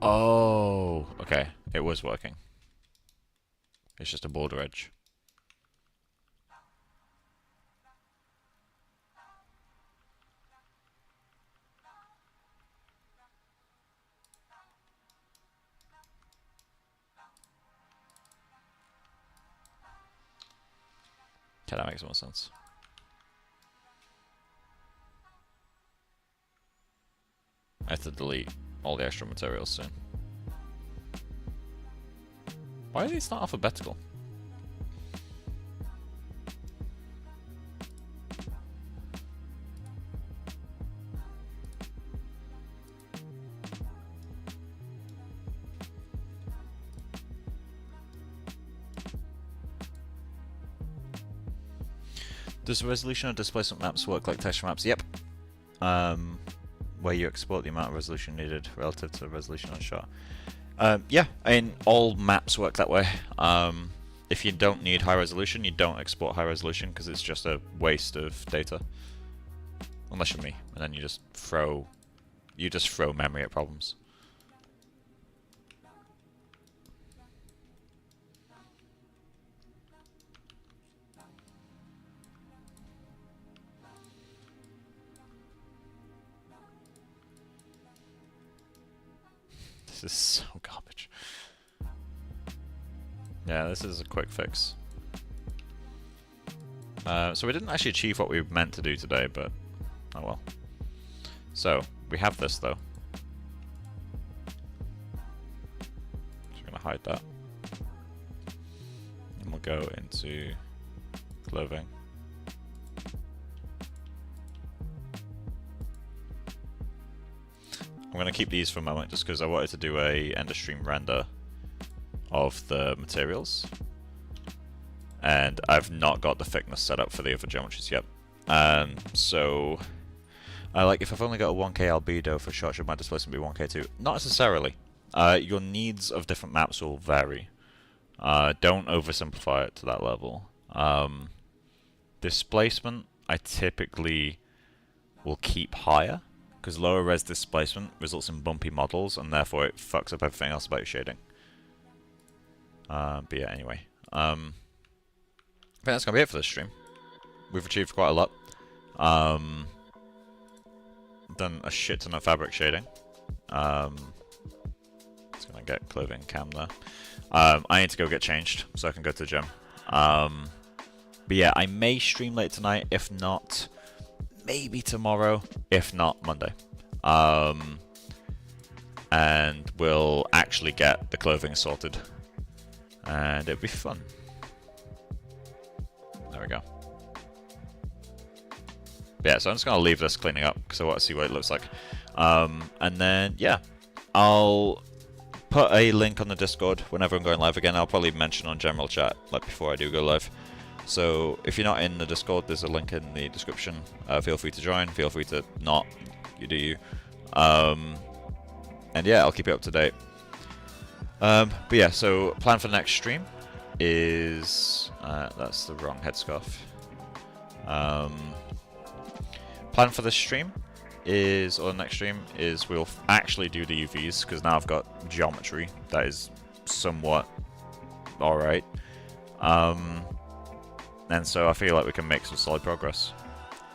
S1: Oh, okay. It was working. It's just a border edge. Okay, that makes more sense. I have to delete all the extra materials soon. Why are these not alphabetical? Does resolution of displacement maps work like texture maps? Yep. Where you export the amount of resolution needed relative to the resolution on shot. Yeah, I mean, all maps work that way. If you don't need high resolution, you don't export high resolution because it's just a waste of data. Unless you're me, and then you just throw memory at problems. This is so garbage. Yeah, this is a quick fix. So we didn't actually achieve what we meant to do today, but oh well. So, we have this though. So we're going to hide that. And we'll go into clothing. I'm going to keep these for a moment just because I wanted to do a ender stream render of the materials. And I've not got the thickness set up for the other geometries yet. So, like if I've only got a 1k albedo for shot, should my displacement be 1k too? Not necessarily. Your needs of different maps will vary. Don't oversimplify it to that level. Displacement, I typically will keep higher, because lower res displacement results in bumpy models, and therefore it fucks up everything else about your shading. But yeah, anyway. I think that's going to be it for this stream. We've achieved quite a lot. Done a shit ton of fabric shading. It's going to get clothing cam there. I need to go get changed so I can go to the gym. But yeah, I may stream late tonight. If not, maybe tomorrow. If not, Monday. And we'll actually get the clothing sorted. And it'll be fun. There we go. Yeah, so I'm just going to leave this cleaning up because I want to see what it looks like. And then, yeah, I'll put a link on the Discord whenever I'm going live again. I'll probably mention on general chat like before I do go live. So if you're not in the Discord, there's a link in the description. Feel free to join. Feel free to not. You do you. And yeah, I'll keep you up to date. But yeah, so plan for the next stream is... that's the wrong headscarf. Plan for this stream is, or the next stream is, we'll actually do the UVs, because now I've got geometry that is somewhat alright. And so I feel like we can make some solid progress.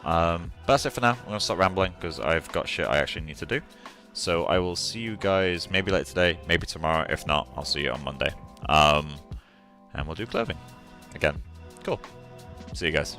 S1: But that's it for now. I'm going to stop rambling, because I've got shit I actually need to do. So I will see you guys maybe later today, maybe tomorrow. If not, I'll see you on Monday. And we'll do clothing again. Cool. See you guys.